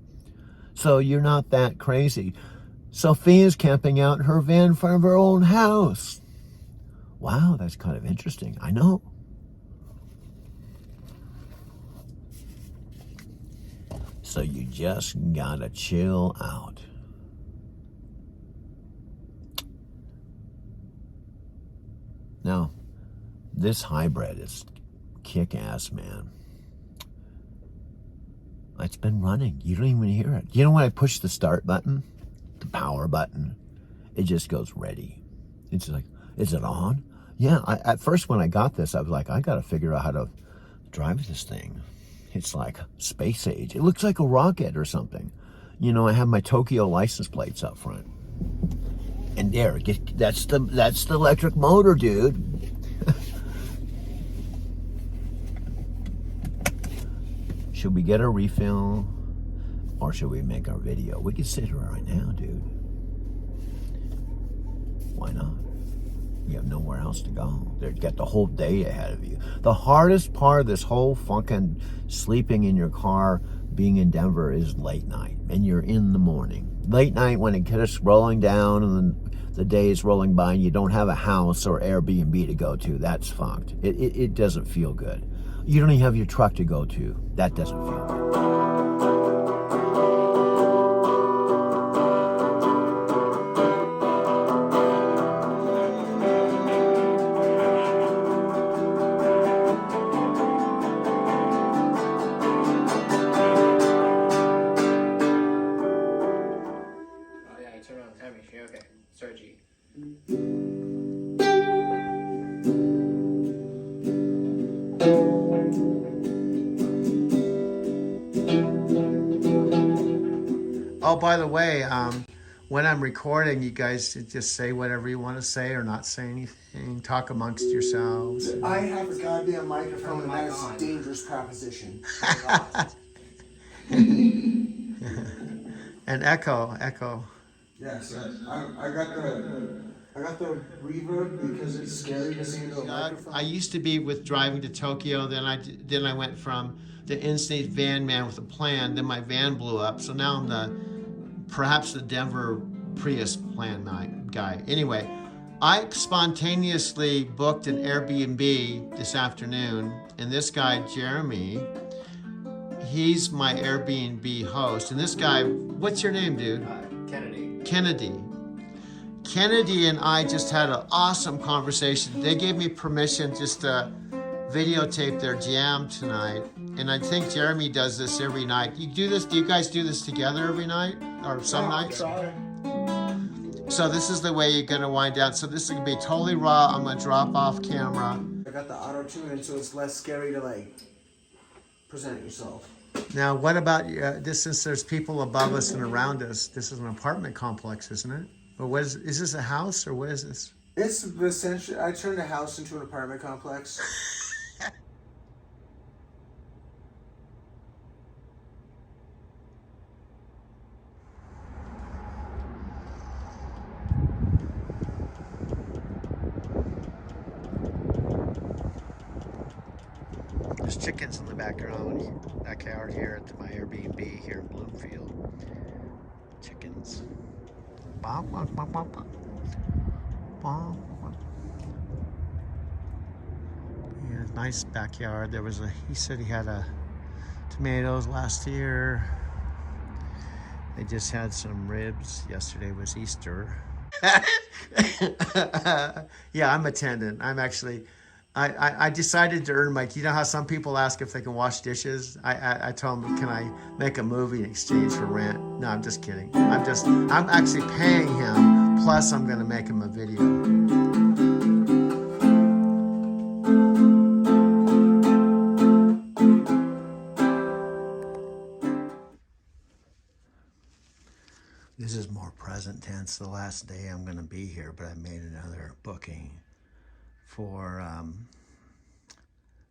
So you're not that crazy. Sophia's camping out her van in front of her own house. Wow, that's kind of interesting. I know. So you just gotta chill out. Now, this hybrid is kick-ass, man. It's been running. You don't even hear it. You know when I push the start button, the power button, it just goes ready. It's like, is it on? Yeah, at first when I got this, I was like, I gotta figure out how to drive this thing. It's like space age. It looks like a rocket or something. You know, I have my Tokyo license plates up front. And there, that's the electric motor, dude. Should we get a refill or should we make our video? We could sit here right now, dude. Why not? You have nowhere else to go. You got the whole day ahead of you. The hardest part of this whole fucking sleeping in your car, being in Denver, is late night. And you're in the morning. Late night when it gets rolling down and then the day is rolling by and you don't have a house or Airbnb to go to, that's fucked. It doesn't feel good. You don't even have your truck to go to. That doesn't feel good. Oh, by the way, when I'm recording, you guys just say whatever you want to say or not say anything. Talk amongst yourselves. I have a goddamn microphone, and that's a dangerous proposition. And echo. Yes, I got the reverb because it's scary to sing into a microphone. I used to be with driving to Tokyo, then I went from the in-state van man with a plan, then my van blew up, so now I'm perhaps the Denver Prius plan guy. Anyway, I spontaneously booked an Airbnb this afternoon, and this guy, Jeremy, he's my Airbnb host, and this guy, what's your name, dude? Kennedy. Kennedy and I just had an awesome conversation. They gave me permission just to videotape their jam tonight. And I think Jeremy does this every night. You do this? Do you guys do this together every night? Or some nights? So this is the way you're gonna wind down. So this is gonna be totally raw. I'm gonna drop off camera. I got the auto tune, and so it's less scary to like present yourself. Now, what about this? Since there's people above us and around us, this is an apartment complex, isn't it? Or what is this a house or what is this? It's essentially, I turned a house into an apartment complex. There's chickens in the backyard here at my Airbnb here in Bloomfield. Chickens. Bonk, bonk, bonk, bonk, bonk. Bonk, bonk. Yeah, nice backyard. He said he had tomatoes last year. They just had some ribs. Yesterday was Easter. Yeah, I'm attendant. I'm actually... I decided to earn you know how some people ask if they can wash dishes? I told them, can I make a movie in exchange for rent? No, I'm just kidding. I'm actually paying him, plus I'm gonna make him a video. present tense, the last day I'm going to be here, but I made another booking for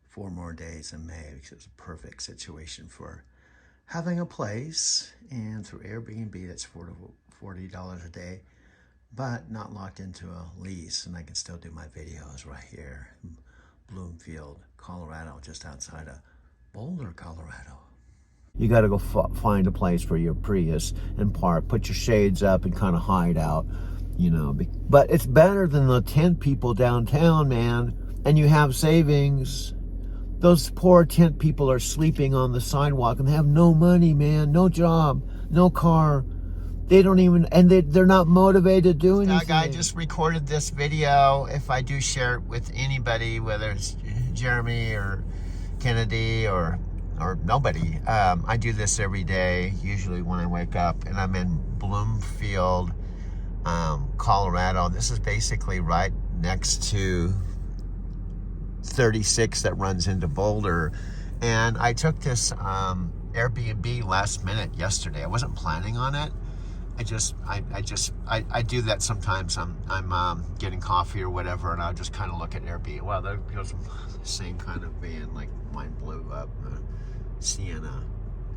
4 more days in May because it's a perfect situation for having a place, and through Airbnb that's $40 a day, but not locked into a lease, and I can still do my videos right here in Bloomfield, Colorado, just outside of Boulder, Colorado. You got to go find a place for your Prius and park, put your shades up and kind of hide out, you know. But it's better than the tent people downtown, man, and you have savings. Those poor tent people are sleeping on the sidewalk and they have no money, man, no job, no car. They don't even, and they're not motivated to do anything. I just recorded this video. If I do share it with anybody, whether it's Jeremy or Kennedy or nobody, I do this every day, usually when I wake up, and I'm in Bloomfield, Colorado. This is basically right next to 36 that runs into Boulder, and I took this Airbnb last minute yesterday. I wasn't planning on it. I do that sometimes. I'm getting coffee or whatever, and I'll just kind of look at Airbnb. Well, there goes the same kind of van, like mine blew up. Sienna,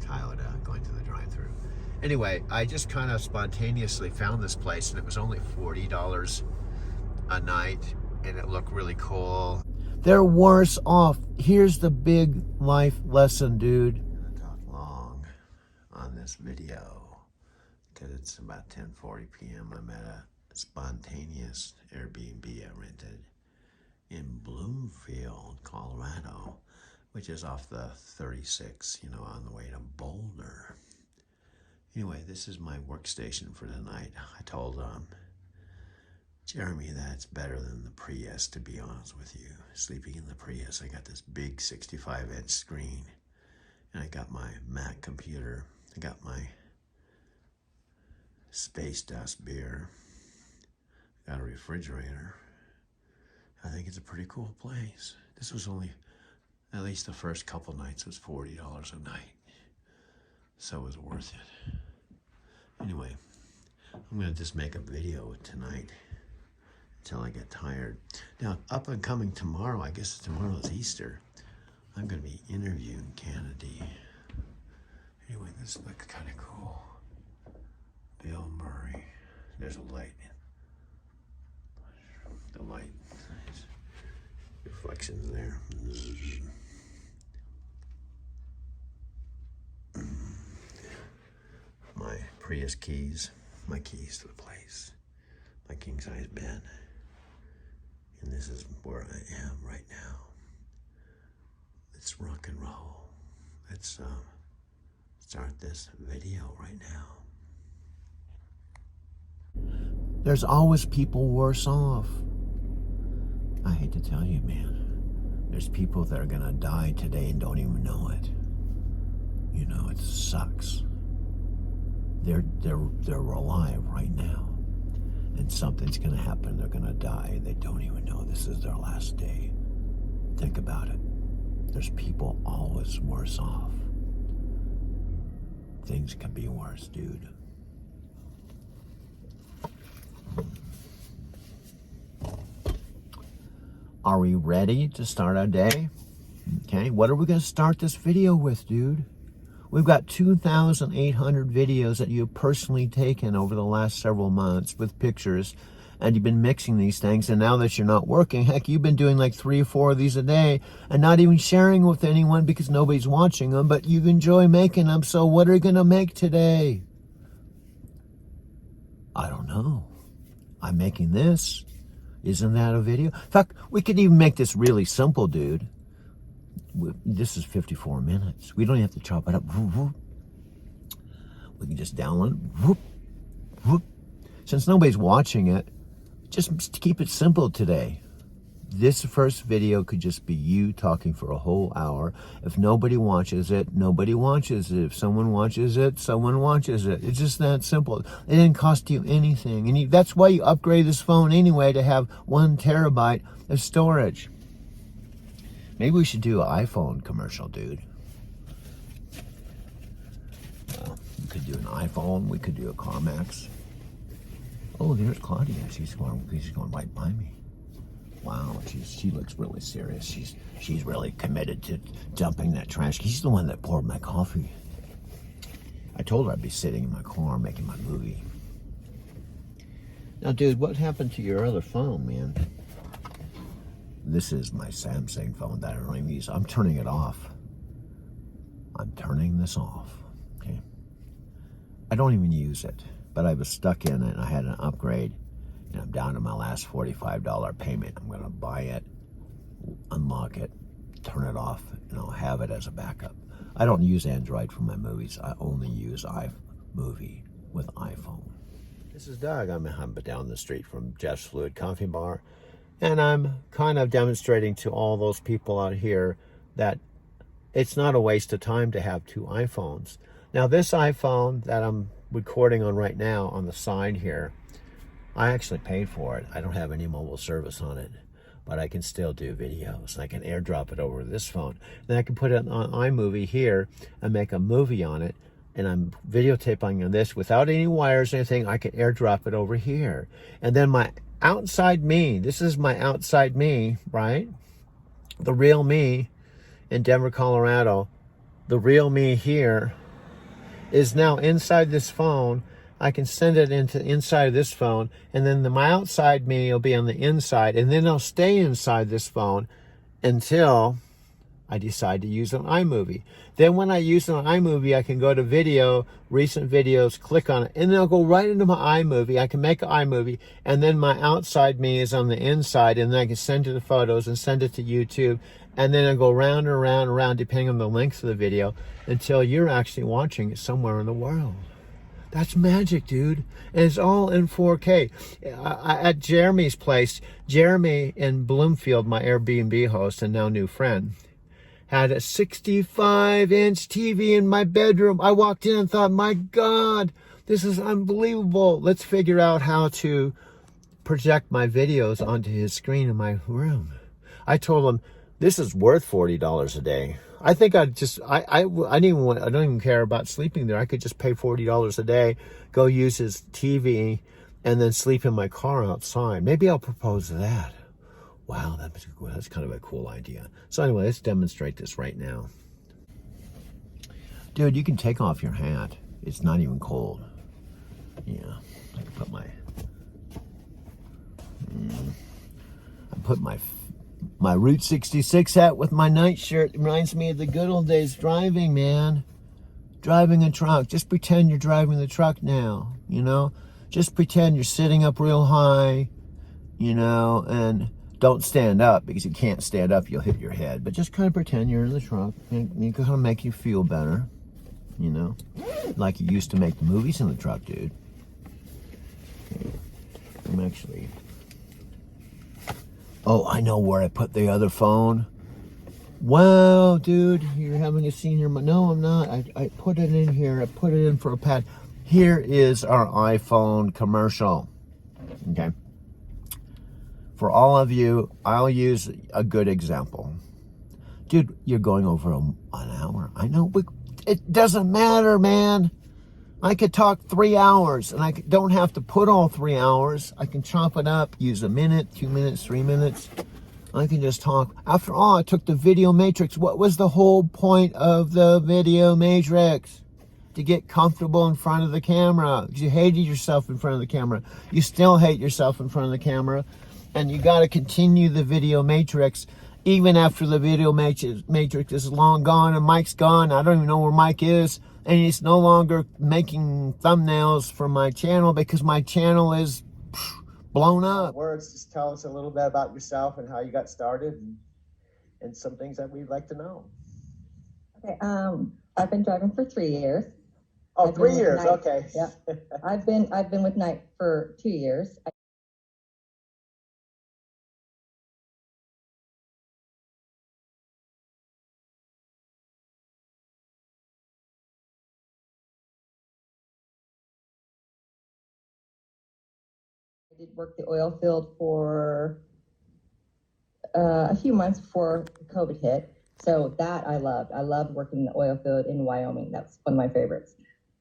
Toyota, going to the drive-thru. Anyway, I just kind of spontaneously found this place, and it was only $40 a night, and it looked really cool. They're worse off. Here's the big life lesson, dude. I'm gonna talk long on this video because it's about 10:40 p.m. I'm at a spontaneous Airbnb I rented in Bloomfield, Colorado, which is off the 36, you know, on the way to Boulder. Anyway, this is my workstation for the night. I told Jeremy that's better than the Prius, to be honest with you. Sleeping in the Prius, I got this big 65-inch screen, and I got my Mac computer. I got my Space Dust beer. I got a refrigerator. I think it's a pretty cool place. This was only, at least the first couple nights, was $40 a night. So it was worth it. Anyway, I'm gonna just make a video tonight until I get tired. Now, up and coming tomorrow, I guess tomorrow's Easter, I'm gonna be interviewing Kennedy. Anyway, this looks kind of cool. Bill Murray. There's a light. The light. Reflections there. My Prius keys. My keys to the place. My king-size bed. And this is where I am right now. Let's rock and roll. Let's start this video right now. There's always people worse off. I hate to tell you, man. There's people that are gonna die today and don't even know it. You know, it sucks. They're alive right now, and something's gonna happen. They're gonna die. They don't even know this is their last day. Think about it. There's people always worse off. Things can be worse, dude. Are we ready to start our day? Okay, what are we gonna start this video with, dude? We've got 2,800 videos that you've personally taken over the last several months with pictures, and you've been mixing these things, and now that you're not working, heck, you've been doing like 3 or 4 of these a day and not even sharing with anyone because nobody's watching them, but you enjoy making them. So what are you gonna make today? I don't know. I'm making this. Isn't that a video? In fact, we could even make this really simple, dude. This is 54 minutes. We don't have to chop it up. We can just download it. Since nobody's watching it, just keep it simple today. This first video could just be you talking for a whole hour. If nobody watches it, nobody watches it. If someone watches it, someone watches it. It's just that simple. It didn't cost you anything. And that's why you upgrade this phone anyway, to have 1 terabyte of storage. Maybe we should do an iPhone commercial, dude. We could do an iPhone. We could do a CarMax. Oh, there's Claudia. She's going right by me. Wow, she looks really serious. She's really committed to dumping that trash. She's the one that poured my coffee. I told her I'd be sitting in my car making my movie. Now, dude, what happened to your other phone, man? This is my Samsung phone that I don't even use. I'm turning it off. I'm turning this off, okay? I don't even use it, but I was stuck in it and I had an upgrade and I'm down to my last $45 payment. I'm gonna buy it, unlock it, turn it off, and I'll have it as a backup. I don't use Android for my movies. I only use iMovie with iPhone. This is Doug. I'm down the street from Jeff's Fluid Coffee Bar, and I'm kind of demonstrating to all those people out here that it's not a waste of time to have two iPhones. Now, this iPhone that I'm recording on right now on the side here, I actually paid for it. I don't have any mobile service on it, but I can still do videos. I can airdrop it over this phone. Then I can put it on iMovie here and make a movie on it, and I'm videotaping on this without any wires or anything. I can airdrop it over here. And then my outside me, this is my outside me, right? The real me in Denver, Colorado, the real me here is now inside this phone. I can send it into inside of this phone, and then my outside me will be on the inside, and then I'll stay inside this phone until I decide to use an iMovie. Then when I use an iMovie, I can go to video, recent videos, click on it, and then I'll go right into my iMovie. I can make an iMovie, and then my outside me is on the inside, and then I can send it the photos and send it to YouTube, and then I'll go round and around and around, depending on the length of the video, until you're actually watching it somewhere in the world. That's magic, dude. And it's all in 4K. At Jeremy's place, Jeremy in Bloomfield, my Airbnb host and now new friend, had a 65-inch TV in my bedroom. I walked in and thought, my God, this is unbelievable. Let's figure out how to project my videos onto his screen in my room. I told him, this is worth $40 a day. I think I don't even care about sleeping there. I could just pay $40 a day, go use his TV, and then sleep in my car outside. Maybe I'll propose that. Wow, that's kind of a cool idea. So anyway, let's demonstrate this right now. Dude, you can take off your hat. It's not even cold. Yeah, I can put my Route 66 hat with my nightshirt. It reminds me of the good old days driving, man. Driving a truck. Just pretend you're driving the truck now, you know? Just pretend you're sitting up real high, you know, and don't stand up, because you can't stand up, you'll hit your head. But just kind of pretend you're in the truck, and you can kind of make you feel better, you know? Like you used to make the movies in the truck, dude. I'm actually... Oh, I know where I put the other phone. Wow, dude, you're having a senior... No, I'm not. I put it in here. I put it in for a pad. Here is our iPhone commercial. Okay. For all of you, I'll use a good example. Dude, you're going over an hour. I know. It doesn't matter, man. I could talk 3 hours, and I don't have to put all 3 hours. I can chop it up, use a minute, 2 minutes, 3 minutes. I can just talk. After all, I took the video matrix. What was the whole point of the video matrix? To get comfortable in front of the camera. Because you hated yourself in front of the camera. You still hate yourself in front of the camera. And you got to continue the video matrix even after the video matrix is long gone and Mike's gone. I don't even know where Mike is. And he's no longer making thumbnails for my channel because my channel is blown up. Words, just tell us a little bit about yourself and how you got started and some things that we'd like to know. Okay, I've been driving for 3 years. Oh, 3 years, okay. Yeah, I've been with Knight for 2 years. I did work the oil field for a few months before COVID hit. So that I loved. I loved working in the oil field in Wyoming. That's one of my favorites.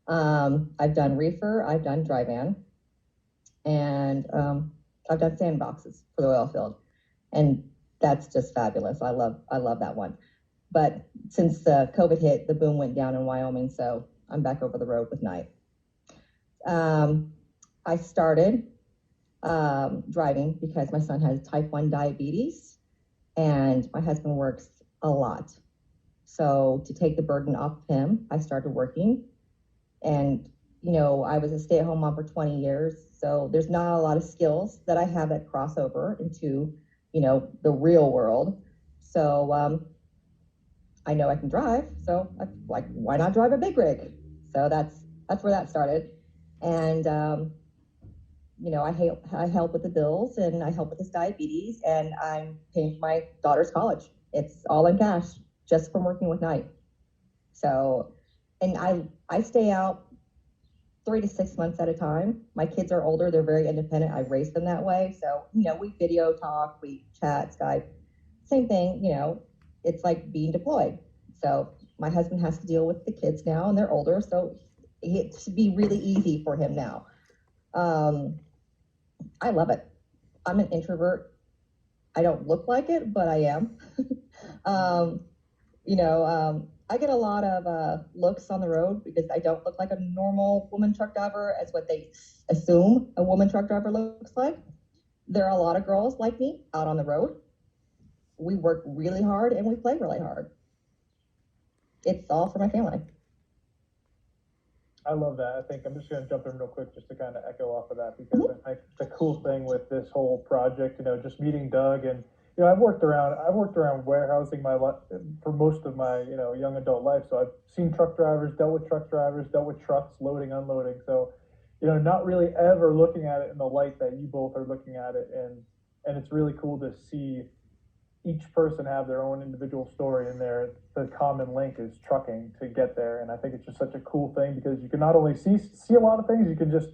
I've done reefer, I've done dry van. and I've done sandboxes for the oil field, and that's just fabulous. I love that one. But since COVID hit, the boom went down in Wyoming, so I'm back over the road with Knight. I started driving because my son has type 1 diabetes, and my husband works a lot. So to take the burden off of him, I started working. And, you know, I was a stay-at-home mom for 20 years, so there's not a lot of skills that I have that cross over into, you know, the real world. So I know I can drive, so why not drive a big rig? So that's where that started. And you know, I help with the bills, and I help with his diabetes, and I'm paying for my daughter's college. It's all in cash, just from working with Knight. So, and I stay out 3 to 6 months at a time. My kids are older; they're very independent. I raised them that way. So, you know, we video talk, we chat, Skype. Same thing, you know. It's like being deployed. So my husband has to deal with the kids now, and they're older, so it should be really easy for him now. I love it. I'm an introvert. I don't look like it, but I am. You know, I get a lot of looks on the road because I don't look like a normal woman truck driver as what they assume a woman truck driver looks like. There are a lot of girls like me out on the road. We work really hard and we play really hard. It's all for my family. I love that. I think I'm just going to jump in real quick just to kind of echo off of that, because I think the cool thing with this whole project, you know, just meeting Doug, and, you know, I've worked around warehousing for most of my, you know, young adult life. So I've seen truck drivers, dealt with trucks, loading, unloading. So, you know, not really ever looking at it in the light that you both are looking at it. And it's really cool to see each person have their own individual story, and the common link is trucking to get there. And I think it's just such a cool thing, because you can not only see a lot of things, you can just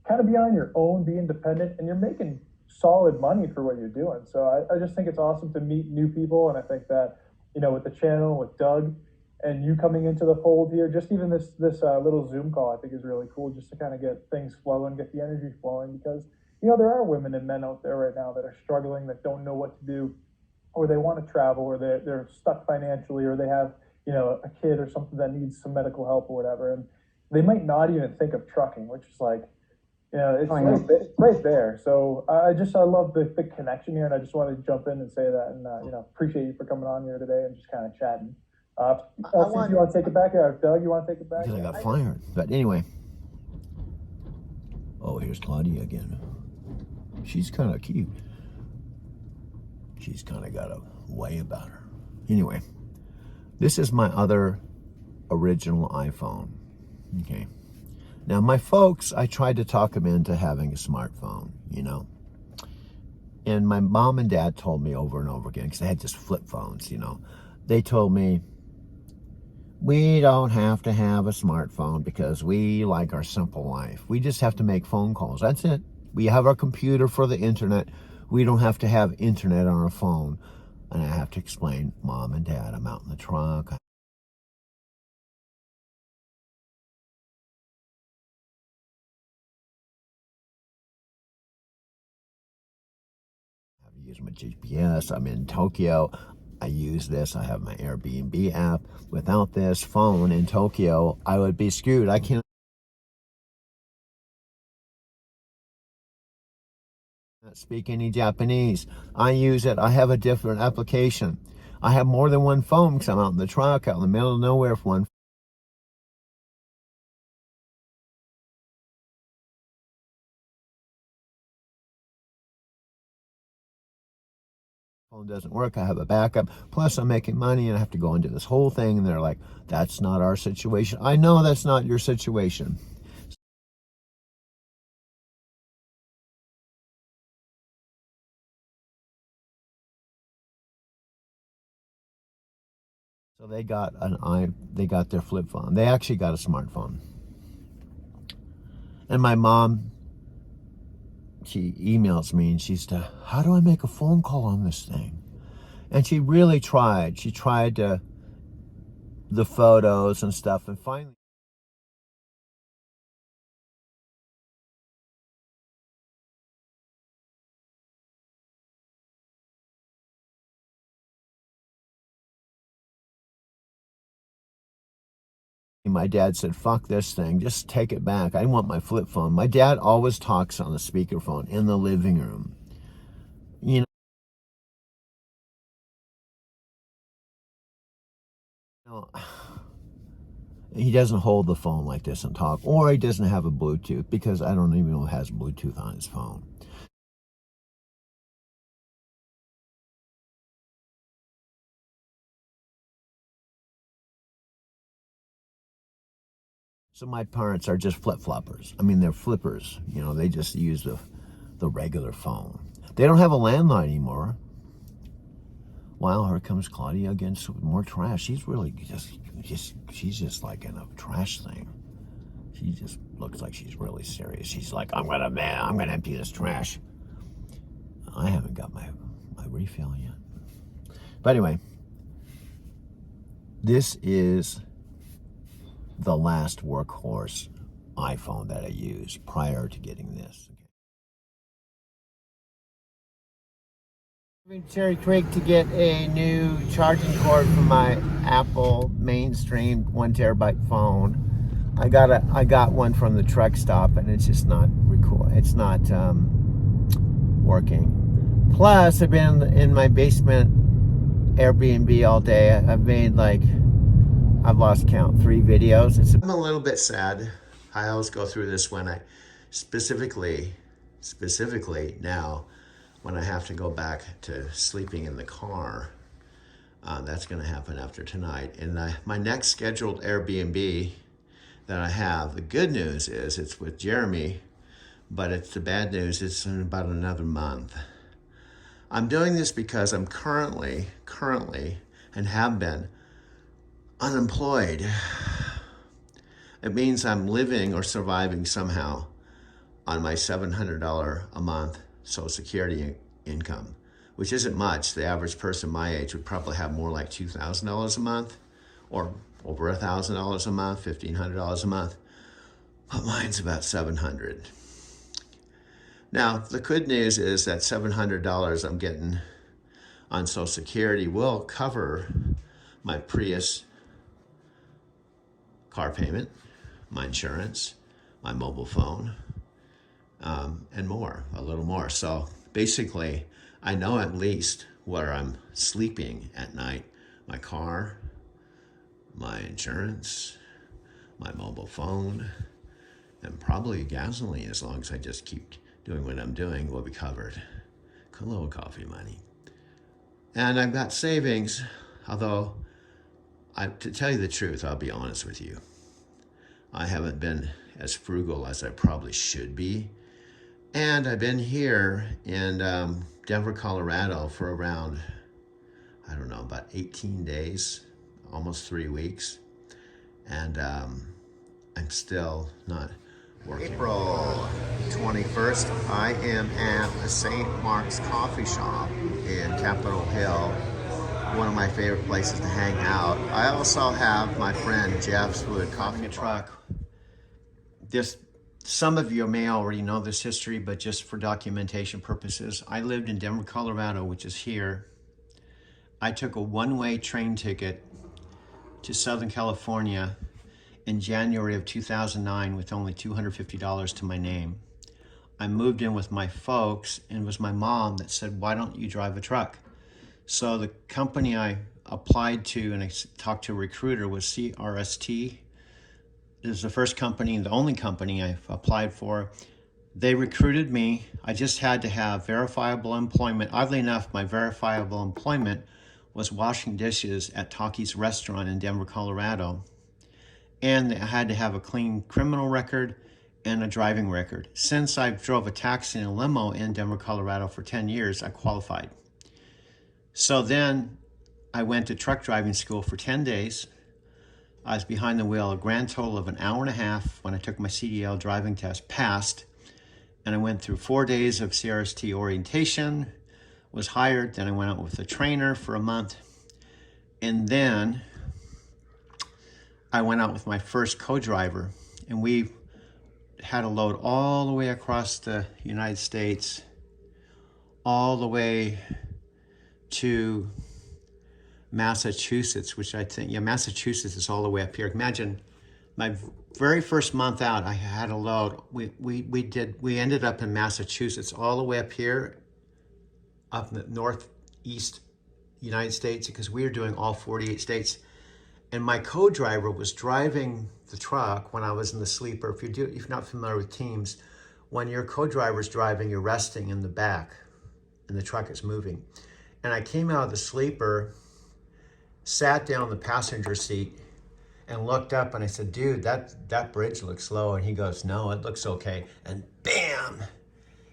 kind of be on your own, be independent, and you're making solid money for what you're doing. So I just think it's awesome to meet new people. And I think that, you know, with the channel, with Doug, and you coming into the fold here, just even this little Zoom call, I think is really cool, just to kind of get things flowing, get the energy flowing, because, you know, there are women and men out there right now that are struggling, that don't know what to do, or they want to travel, or they're stuck financially, or they have, you know, a kid or something that needs some medical help or whatever, and they might not even think of trucking, which is like, you know, it's right there. So I love the connection here, and I just wanted to jump in and say that, and you know, appreciate you for coming on here today and just kind of chatting. Elsie, you want to take it back? Doug, you want to take it back? Because I got fired. But anyway. Oh, here's Claudia again. She's kind of cute. She's kind of got a way about her. Anyway, this is my other original iPhone. Okay. Now, my folks, I tried to talk them into having a smartphone, you know. And my mom and dad told me over and over again, because they had just flip phones, you know. They told me, we don't have to have a smartphone because we like our simple life. We just have to make phone calls. That's it. We have our computer for the internet. We don't have to have internet on our phone. And I have to explain, Mom and Dad, I'm out in the truck. I have to use my GPS. I'm in Tokyo. I use this. I have my Airbnb app. Without this phone in Tokyo, I would be screwed. I can't speak any Japanese. I use it. I have a different application. I have more than one phone because I'm out in the truck, out in the middle of nowhere for one. Phone doesn't work. I have a backup. Plus, I'm making money and I have to go into this whole thing. And they're like, that's not our situation. I know that's not your situation. So they got their flip phone. They actually got a smartphone. And my mom, she emails me and she's like, how do I make a phone call on this thing? And she really tried. She tried the photos and stuff, and finally my dad said, fuck this thing, just take it back. I want my flip phone. My dad always talks on the speakerphone in the living room. You know, he doesn't hold the phone like this and talk, or he doesn't have a Bluetooth, because I don't even know if he has Bluetooth on his phone. So my parents are just flip-floppers. I mean, they're flippers. You know, they just use the regular phone. They don't have a landline anymore. Wow, here comes Claudia again with more trash. She's really she's just like in a trash thing. She just looks like she's really serious. She's like, I'm gonna empty this trash. I haven't got my refill yet. But anyway, this is the last workhorse iPhone that I used prior to getting this. Cherry Creek to get a new charging cord for my Apple mainstream 1 terabyte phone. I got one from the truck stop, and it's just not working. Plus, I've been in my basement Airbnb all day. I've lost count, 3 videos. I'm a little bit sad. I always go through this when I specifically now, when I have to go back to sleeping in the car. That's going to happen after tonight. And my next scheduled Airbnb that I have, the good news is it's with Jeremy, but the bad news, it's in about another month. I'm doing this because I'm currently, and have been, unemployed. It means I'm living or surviving somehow on my $700 a month Social Security income, which isn't much. The average person my age would probably have more like $2,000 a month, or over $1,000 a month, $1,500 a month. But mine's about $700. Now, the good news is that $700 I'm getting on Social Security will cover my Prius car payment, my insurance, my mobile phone, and more, a little more. So basically, I know at least where I'm sleeping at night: my car, my insurance, my mobile phone, and probably gasoline, as long as I just keep doing what I'm doing, will be covered. A little coffee money. And I've got savings, although, to tell you the truth, I'll be honest with you, I haven't been as frugal as I probably should be. And I've been here in Denver, Colorado for around, I don't know, about 18 days, almost 3 weeks. And I'm still not working. April 21st, I am at the St. Mark's Coffee Shop in Capitol Hill, one of my favorite places to hang out. I also have my friend Jeff's Wood Coffee Truck. Some of you may already know this history, but just for documentation purposes, I lived in Denver, Colorado, which is here. I took a one-way train ticket to Southern California in January of 2009 with only $250 to my name. I moved in with my folks, and it was my mom that said, why don't you drive a truck? So the company I applied to and I talked to a recruiter was CRST. It was the first company and the only company I applied for. They recruited me. I just had to have verifiable employment. Oddly enough, my verifiable employment was washing dishes at Takis Restaurant in Denver, Colorado. And I had to have a clean criminal record and a driving record. Since I drove a taxi and a limo in Denver, Colorado for 10 years, I qualified. So then I went to truck driving school for 10 days. I was behind the wheel a grand total of an hour and a half when I took my CDL driving test, passed, and I went through 4 days of CRST orientation, was hired, then I went out with a trainer for a month, and then I went out with my first co-driver, and we had to load all the way across the United States, all the way to Massachusetts, which I think, yeah, Massachusetts is all the way up here. Imagine my very first month out, I had a load. We ended up in Massachusetts, all the way up here, up in the northeast United States, because we were doing all 48 states. And my co-driver was driving the truck when I was in the sleeper. If you're not familiar with teams, when your co-driver's driving, you're resting in the back and the truck is moving. And I came out of the sleeper, sat down in the passenger seat and looked up and I said, dude, that bridge looks low. And he goes, no, it looks okay. And bam,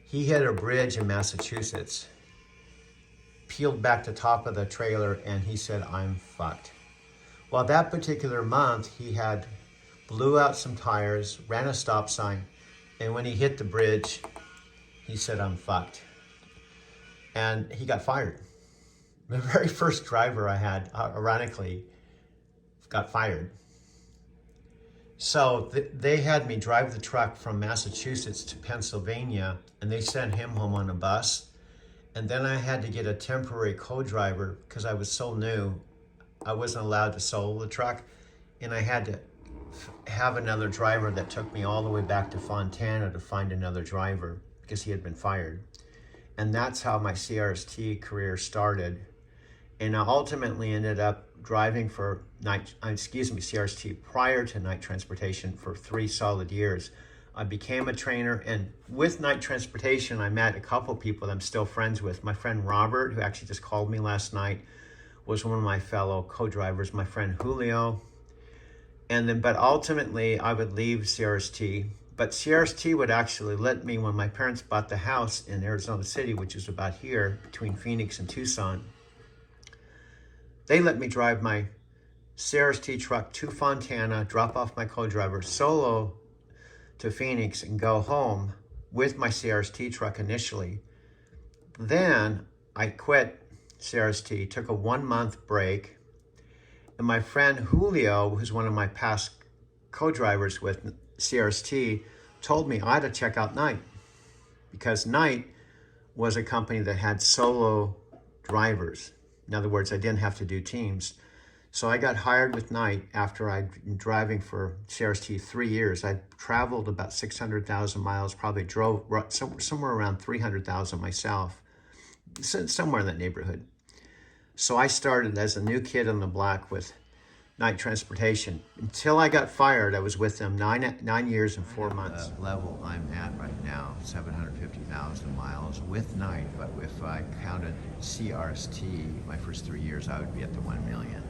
he hit a bridge in Massachusetts, peeled back the top of the trailer, and he said, I'm fucked. Well, that particular month, he had blew out some tires, ran a stop sign, and when he hit the bridge, he said, I'm fucked. And he got fired. The very first driver I had, ironically, got fired. So they had me drive the truck from Massachusetts to Pennsylvania, and they sent him home on a bus. And then I had to get a temporary co-driver because I was so new. I wasn't allowed to solo the truck, and I had to have another driver that took me all the way back to Fontana to find another driver because he had been fired. And that's how my CRST career started. And I ultimately ended up driving for CRST prior to night transportation for 3 solid years. I became a trainer, and with night transportation, I met a couple people that I'm still friends with. My friend Robert, who actually just called me last night, was one of my fellow co-drivers, my friend Julio. And then, but ultimately I would leave CRST, but CRST would actually let me, when my parents bought the house in Arizona City, which is about here between Phoenix and Tucson, they let me drive my CRST truck to Fontana, drop off my co-driver solo to Phoenix and go home with my CRST truck initially. Then I quit CRST, took a 1-month break, and my friend Julio, who's one of my past co-drivers with CRST, told me I had to check out Night, because Night was a company that had solo drivers. In other words, I didn't have to do teams. So I got hired with Night after I'd been driving for CRST 3 years. I traveled about 600,000 miles, probably drove somewhere around 300,000 myself, somewhere in that neighborhood. So I started as a new kid on the block with night transportation. Until I got fired, I was with them 9 years and 4 months. The level I'm at right now, 750,000 miles with Night, but if I counted CRST, my first 3 years, I would be at the 1 million.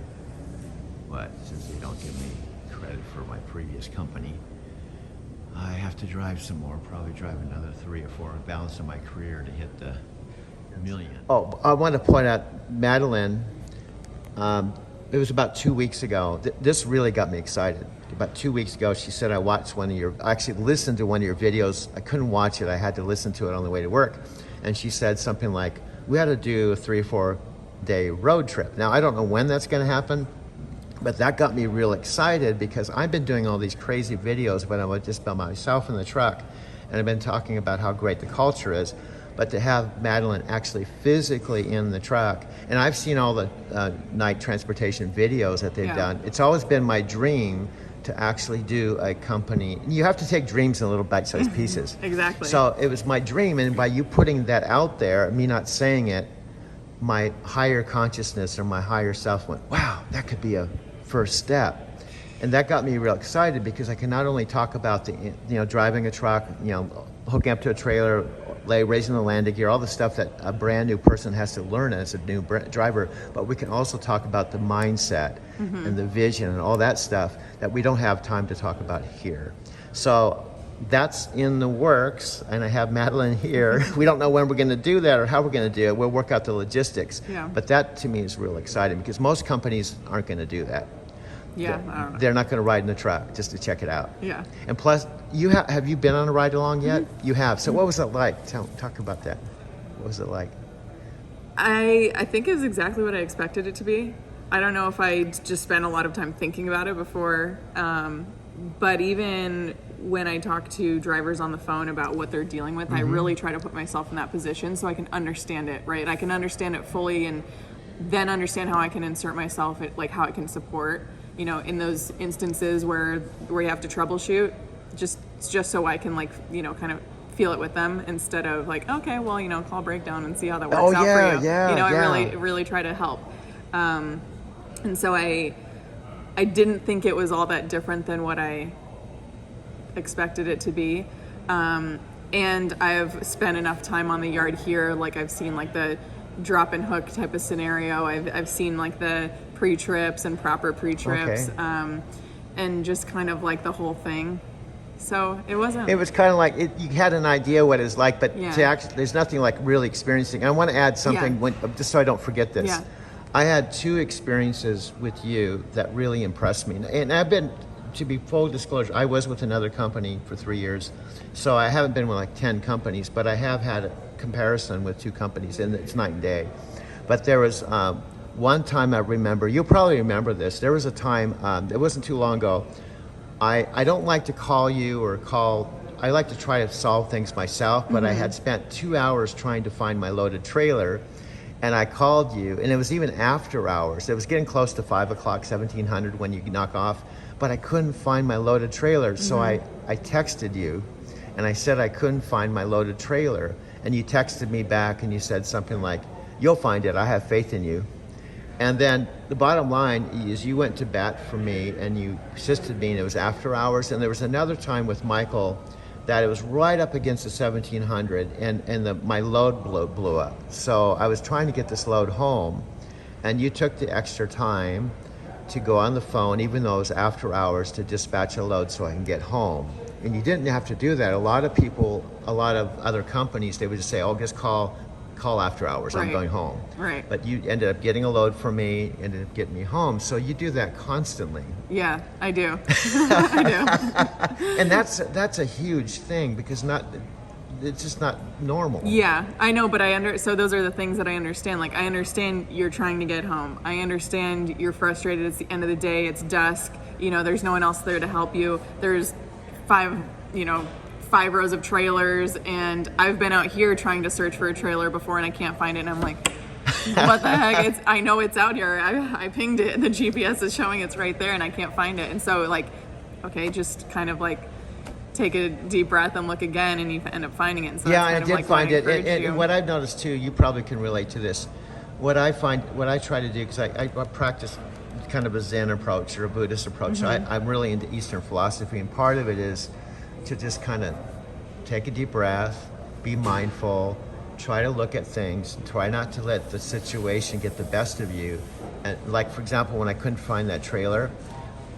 But since they don't give me credit for my previous company, I have to drive some more, probably drive another 3 or 4, balance of my career to hit the million. Oh, I want to point out Madeline. It was about 2 weeks ago. This really got me excited. About 2 weeks ago, she said, I actually listened to one of your videos. I couldn't watch it. I had to listen to it on the way to work. And she said something like, we had to do a 3 or 4 day road trip. Now, I don't know when that's going to happen, but that got me real excited because I've been doing all these crazy videos when I was just by myself in the truck. And I've been talking about how great the culture is. But to have Madeline actually physically in the truck, and I've seen all the night transportation videos that they've done. It's always been my dream to actually do a company. You have to take dreams in little bite-sized pieces. Exactly. So it was my dream, and by you putting that out there, me not saying it, my higher consciousness or my higher self went, wow, that could be a first step. And that got me real excited because I can not only talk about the, driving a truck, hooking up to a trailer, raising the landing gear, all the stuff that a brand new person has to learn as a new driver, but we can also talk about the mindset and the vision and all that stuff that we don't have time to talk about here. So that's in the works, and I have Madeline here. We don't know when we're going to do that or how we're going to do it. We'll work out the logistics. Yeah. But that to me is real exciting because most companies aren't going to do that. Yeah, I don't know. They're not going to ride in the truck just to check it out. Yeah. And plus, have you been on a ride along yet? You have. So what was it like? Talk about that. What was it like? I think it was exactly what I expected it to be. I don't know if I just spent a lot of time thinking about it before, but even when I talk to drivers on the phone about what they're dealing with, I really try to put myself in that position so I can understand it, right? I can understand it fully and then understand how I can insert myself, like how I can support. you know, in those instances where you have to troubleshoot, just so I can, like, you know, kind of feel it with them instead of like, okay, well, you know, call breakdown and see how that works out for you. Yeah, you know, yeah. I really try to help. And so I didn't think it was all that different than what I expected it to be. And I've spent enough time on the yard here, like I've seen like the drop and hook type of scenario. I've seen like the pre-trips and proper pre-trips, and just kind of like the whole thing. So it wasn't. It was kind of like you had an idea what it's like, but Yeah. to actually, there's nothing like really experiencing. I want to add something, just so I don't forget this. Yeah. I had 2 experiences with you that really impressed me, and I've been, to be full disclosure, I was with another company for 3 years, so I haven't been with like 10 companies, but I have had a comparison with 2 companies, and it's night and day. But there was one time I remember, you'll probably remember this. There was a time, it wasn't too long ago. I don't like to call you or I like to try to solve things myself, but I had spent 2 hours trying to find my loaded trailer, and I called you, and it was even after hours. It was getting close to 5 o'clock, 1700 when you knock off, but I couldn't find my loaded trailer. So I texted you, and I said I couldn't find my loaded trailer, and you texted me back, and you said something like, "You'll find it, I have faith in you." And then the bottom line is you went to bat for me and you assisted me, and it was after hours. And there was another time with Michael that it was right up against the 1700, and my load blew up. So I was trying to get this load home, and you took the extra time to go on the phone, even though it was after hours, to dispatch a load so I can get home. And you didn't have to do that. A lot of people, a lot of other companies, they would just say, "Oh, just call after hours, I'm going home." Right. But you ended up getting a load for me, ended up getting me home. So you do that constantly. Yeah, I do. I do. And that's a huge thing, because it's just not normal. Yeah, I know, but so those are the things that I understand. Like, I understand you're trying to get home. I understand you're frustrated. It's the end of the day. It's dusk. You know, there's no one else there to help you. There's 5 rows of trailers, and I've been out here trying to search for a trailer before, and I can't find it, and I'm like, what the heck? I know it's out here. I pinged it, and the GPS is showing it's right there, and I can't find it. And so, like, okay, just kind of like take a deep breath and look again, and you end up finding it. And so Yeah, I I did find it. And what I've noticed too, you probably can relate to this. What I try to do, because I practice kind of a Zen approach or a Buddhist approach. So I'm really into Eastern philosophy, and part of it is to just kind of take a deep breath, be mindful, try to look at things, try not to let the situation get the best of you. And like, for example, when I couldn't find that trailer,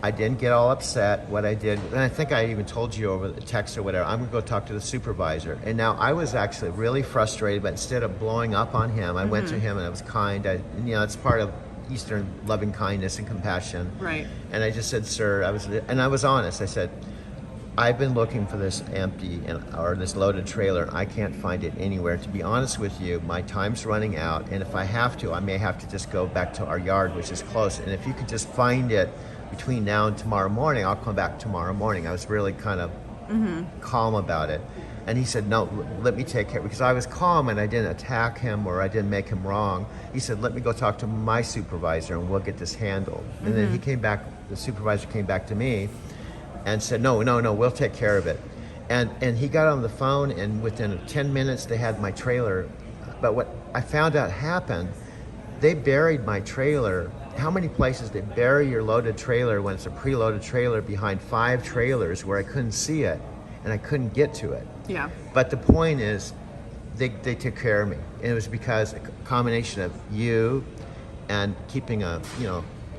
I didn't get all upset. What I did, and I think I even told you over the text or whatever, I'm gonna go talk to the supervisor. And now I was actually really frustrated, but instead of blowing up on him, I went to him and I was kind. It's part of Eastern loving kindness and compassion. Right. And I just said, "Sir," I was honest. I said, "I've been looking for this empty or this loaded trailer. I can't find it anywhere. To be honest with you, my time's running out, and if I have to, I may have to just go back to our yard, which is close. And if you could just find it between now and tomorrow morning, I'll come back tomorrow morning." I was really kind of calm about it. And he said, "No, let me take care," because I was calm and I didn't attack him or I didn't make him wrong. He said, "Let me go talk to my supervisor and we'll get this handled." And then he came back, the supervisor came back to me and said, no, we'll take care of it. And he got on the phone, and within 10 minutes they had my trailer. But what I found out happened, they buried my trailer. How many places they bury your loaded trailer when it's a preloaded trailer behind 5 trailers where I couldn't see it and I couldn't get to it. Yeah. But the point is, they took care of me. And it was because a combination of you and keeping a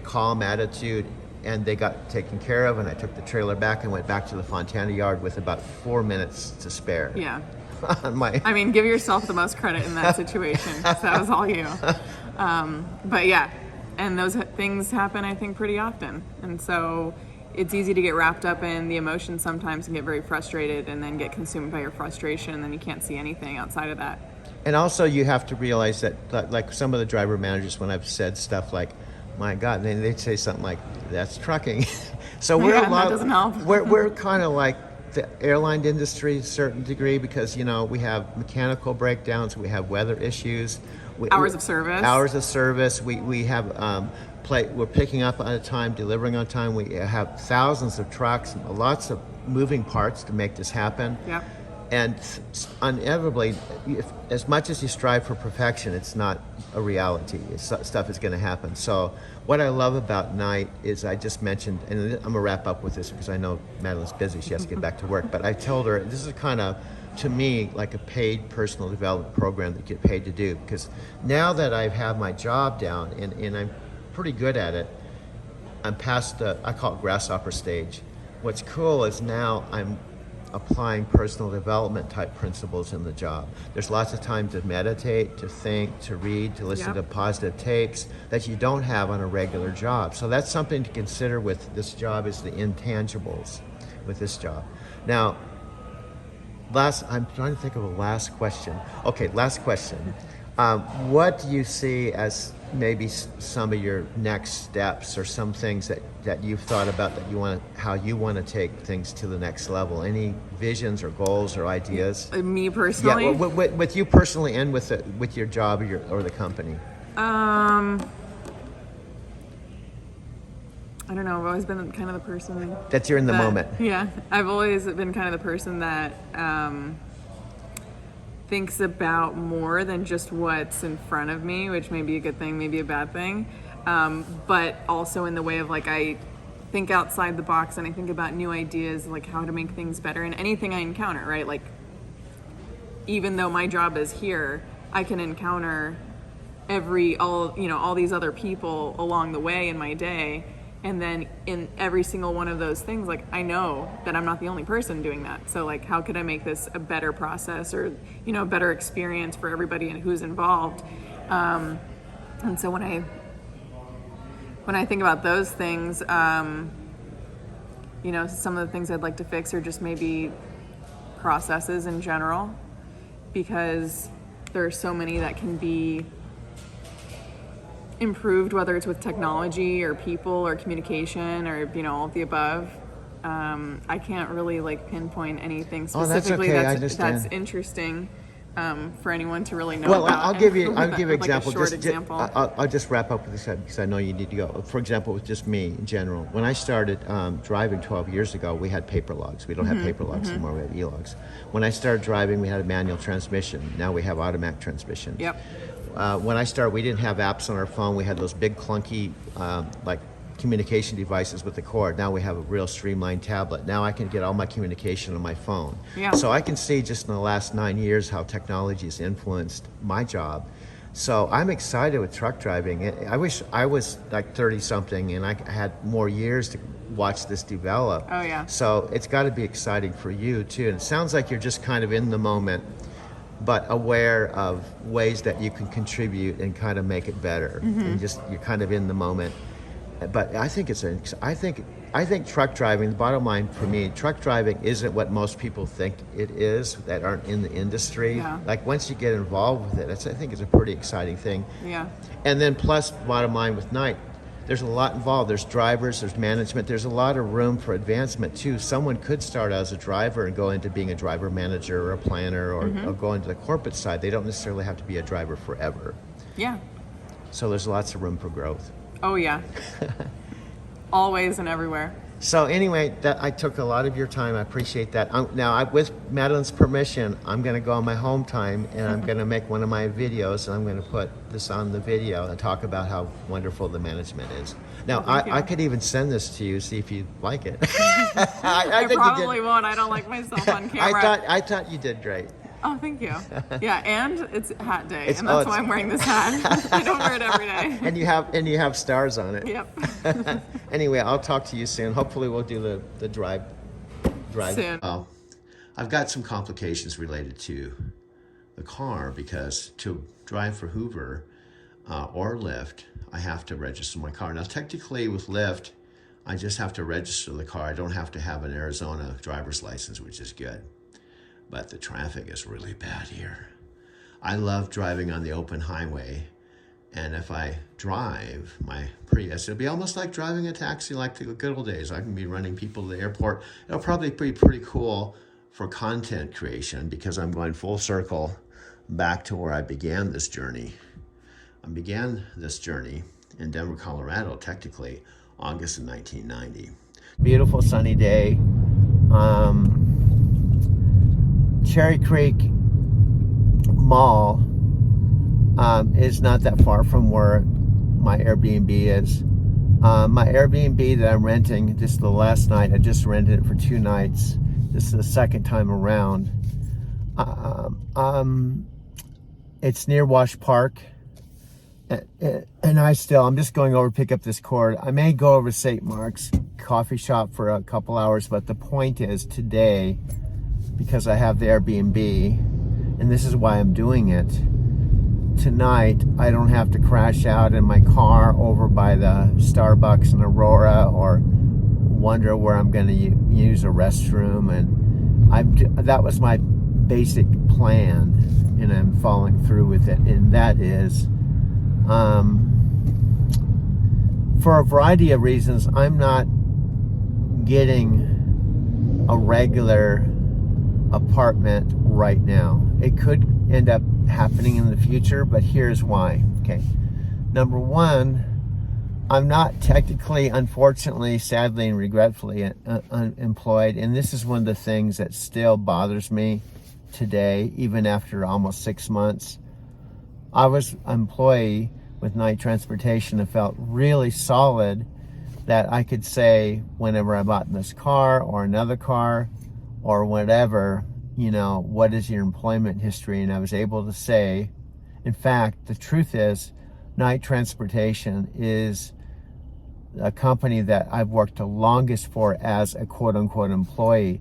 calm attitude, and they got taken care of, and I took the trailer back and went back to the Fontana yard with about 4 minutes to spare. Yeah. I mean, give yourself the most credit in that situation. That was all you. But yeah, and those things happen, I think, pretty often. And so it's easy to get wrapped up in the emotions sometimes and get very frustrated and then get consumed by your frustration, and then you can't see anything outside of that. And also you have to realize that, like some of the driver managers, when I've said stuff like, "My God," then they'd say something like, "That's trucking." So we're that doesn't help. we're kind of like the airline industry to a certain degree, because we have mechanical breakdowns, we have weather issues, Hours of service. We have we're picking up on time, delivering on time. We have thousands of trucks, lots of moving parts to make this happen. Yeah. And inevitably, as much as you strive for perfection, it's not a reality. Stuff is going to happen. So what I love about Night is I just mentioned, and I'm going to wrap up with this because I know Madeline's busy. She has to get back to work. But I told her this is kind of, to me, like a paid personal development program that you get paid to do. Because now that I have my job down and I'm pretty good at it, I'm past I call it grasshopper stage. What's cool is now I'm applying personal development type principles in the job. There's lots of time to meditate, to think, to read, to listen to positive tapes that you don't have on a regular job. So that's something to consider with this job, is the intangibles with this job. Now, I'm trying to think of a last question. Okay, last question. What do you see as maybe some of your next steps, or some things that you've thought about that how you want to take things to the next level? Any visions or goals or ideas? Me personally? Yeah, with you personally and with your job or the company. I don't know. I've always been kind of the person that you're in the moment. Yeah, I've always been kind of the person that thinks about more than just what's in front of me, which may be a good thing, maybe a bad thing, but also in the way of like I think outside the box and I think about new ideas, like how to make things better in anything I encounter, right? Like even though my job is here, I can encounter all these other people along the way in my day. And then in every single one of those things, like I know that I'm not the only person doing that. So like, how could I make this a better process or, a better experience for everybody who's involved? And so when I think about those things, some of the things I'd like to fix are just maybe processes in general, because there are so many that can be improved, whether it's with technology or people or communication or all of the above. I can't really like pinpoint anything specifically that's interesting for anyone to really know about. I'll give you an like example. A short example. I'll just wrap up with this because I know you need to go. For example, with just me in general, when I started driving 12 years ago, we had paper logs. We don't have paper logs anymore. We have e-logs. When I started driving, we had a manual transmission. Now we have automatic transmission. Yep. When I started, we didn't have apps on our phone. We had those big clunky like communication devices with the cord. Now we have a real streamlined tablet. Now I can get all my communication on my phone. Yeah. So I can see just in the last 9 years how technology has influenced my job. So I'm excited with truck driving. I wish I was like 30 something and I had more years to watch this develop. Oh yeah. So it's got to be exciting for you too. And it sounds like you're just kind of in the moment, but aware of ways that you can contribute and kind of make it better. And just you're kind of in the moment. But I think I think truck driving, the bottom line for me, truck driving isn't what most people think it is that aren't in the industry. Yeah. Like once you get involved with it, I think it's a pretty exciting thing. Yeah. And then plus, bottom line with Night, there's a lot involved. There's drivers, there's management, there's a lot of room for advancement too. Someone could start out as a driver and go into being a driver manager or a planner or go into the corporate side. They don't necessarily have to be a driver forever. Yeah. So there's lots of room for growth. Oh yeah. Always and everywhere. So anyway, I took a lot of your time. I appreciate that. With Madeline's permission, I'm going to go on my home time and I'm going to make one of my videos and I'm going to put this on the video and talk about how wonderful the management is. Now, I could even send this to you, see if you like it. I probably won't. I don't like myself on camera. I thought you did great. Oh, thank you. Yeah, and it's hat day, and that's why I'm wearing this hat. I don't wear it every day. And you have stars on it. Yep. Anyway, I'll talk to you soon. Hopefully, we'll do the drive soon. I've got some complications related to the car because to drive for Hoover or Lyft, I have to register my car. Now, technically, with Lyft, I just have to register the car. I don't have to have an Arizona driver's license, which is good. But the traffic is really bad here. I love driving on the open highway. And if I drive my Prius, it'll be almost like driving a taxi like the good old days. I can be running people to the airport. It'll probably be pretty cool for content creation because I'm going full circle back to where I began this journey. I began this journey in Denver, Colorado, technically August of 1990. Beautiful sunny day. Cherry Creek Mall is not that far from where my Airbnb is. My Airbnb that I'm renting, just the last night, I just rented it for 2 nights. This is the second time around. It's near Wash Park. And I'm just going over to pick up this cord. I may go over to St. Mark's coffee shop for a couple hours, but the point is today, because I have the Airbnb, and this is why I'm doing it, tonight I don't have to crash out in my car over by the Starbucks in Aurora or wonder where I'm going to use a restroom. And that was my basic plan, and I'm following through with it. And that is, for a variety of reasons, I'm not getting a regular apartment right now. It could end up happening in the future, but here's why. Okay, number one, I'm not technically, unfortunately, sadly, and regretfully unemployed, and this is one of the things that still bothers me today, even after almost 6 months. I was an employee with Knight Transportation and felt really solid that I could say whenever I bought this car or another car or whatever, you know, what is your employment history? And I was able to say, in fact, the truth is, Knight Transportation is a company that I've worked the longest for as a quote-unquote employee.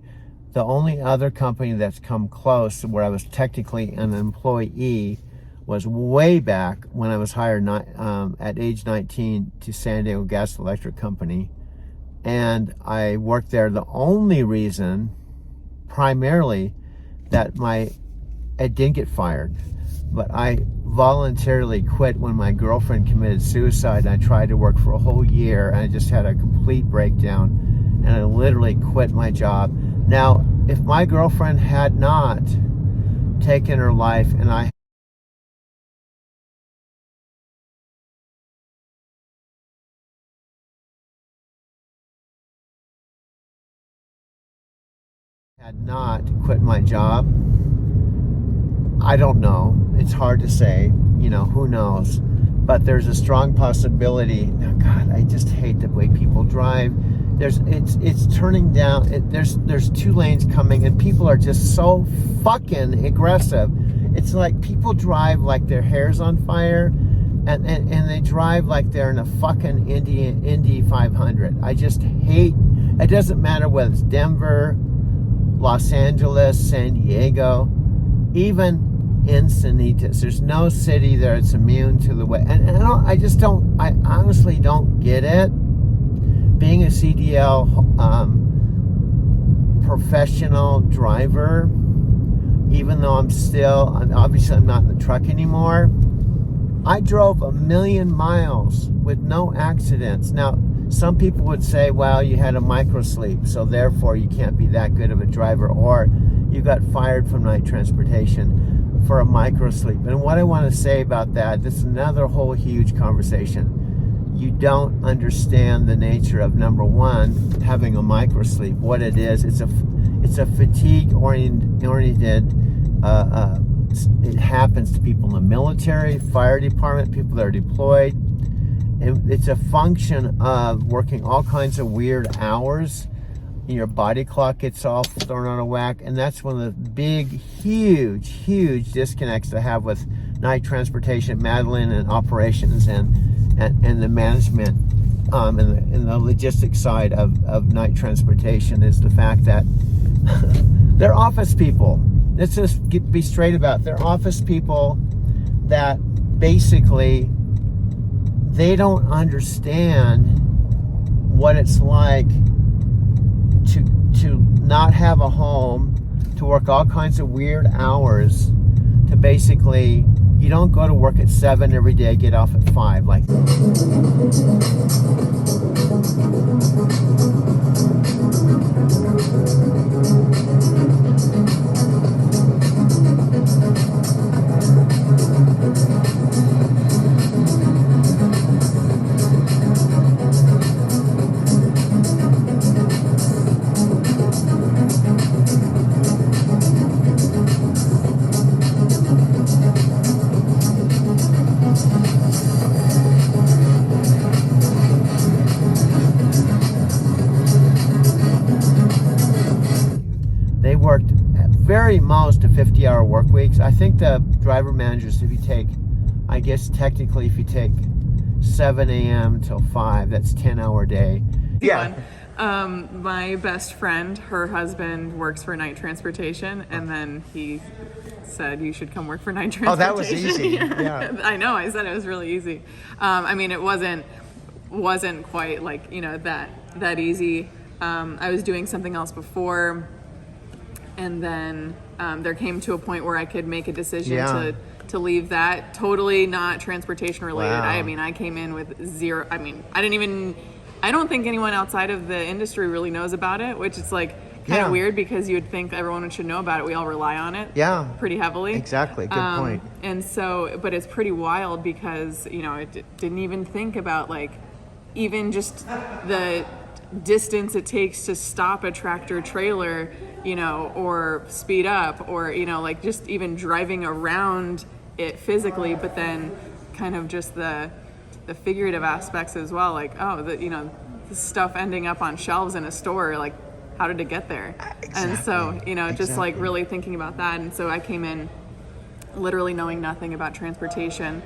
The only other company that's come close where I was technically an employee was way back when I was hired at age 19 to San Diego Gas Electric Company. And I worked there. The only reason, primarily, that I didn't get fired, but I voluntarily quit when my girlfriend committed suicide. I tried to work for a whole year and I just had a complete breakdown and I literally quit my job. Now, if my girlfriend had not taken her life and I had not quit my job, I don't know. It's hard to say, you know, who knows? But there's a strong possibility. Now, God, I just hate the way people drive. It's turning down. There's 2 lanes coming, and people are just so fucking aggressive. It's like people drive like their hair's on fire, and they drive like they're in a fucking Indy 500. I just hate. It doesn't matter whether it's Denver, Los Angeles, San Diego, even Encinitas. There's no city that's immune to the way. And I honestly don't get it. Being a CDL professional driver, even though I'm not in the truck anymore, I drove 1 million miles with no accidents. Now, some people would say, well, you had a microsleep, so therefore you can't be that good of a driver, or you got fired from Knight Transportation for a microsleep. And what I want to say about that, this is another whole huge conversation. You don't understand the nature of, number one, having a microsleep, what it is. It's a fatigue-oriented, it happens to people in the military, fire department, people that are deployed. It's a function of working all kinds of weird hours. Your body clock gets all thrown out of whack, and that's one of the big, huge disconnects I have with Knight Transportation, Madeline, and operations, and the management, and the logistics side of Knight Transportation is the fact that they're office people. Let's just be straight about it. They're office people that basically they don't understand what it's like to not have a home, to work all kinds of weird hours, to basically, you don't go to work at 7 every day, get off at 5. Like, very most of 50-hour work weeks. I think the driver managers, if you take, I guess technically if you take 7 a.m. till 5, that's 10-hour day. Yeah. My best friend, her husband works for night transportation, and then he said you should come work for night transportation. Oh, that was easy. Yeah. I know. I said it was really easy. I mean, it wasn't quite like, you know, that easy. I was doing something else before, and then there came to a point where I could make a decision to leave that. Totally not transportation related. Wow. I mean, I came in with zero. I mean, I don't think anyone outside of the industry really knows about it, which is like kind of weird because you would think everyone should know about it. We all rely on it pretty heavily. Exactly. Good point. And so, but it's pretty wild because, you know, it didn't even think about like even just the distance it takes to stop a tractor trailer, you know, or speed up, or, you know, like just even driving around it physically, but then kind of just the figurative aspects as well, like, oh, you know, the stuff ending up on shelves in a store, like, how did it get there? Exactly. And so, you know, just like really thinking about that. And so I came in literally knowing nothing about transportation.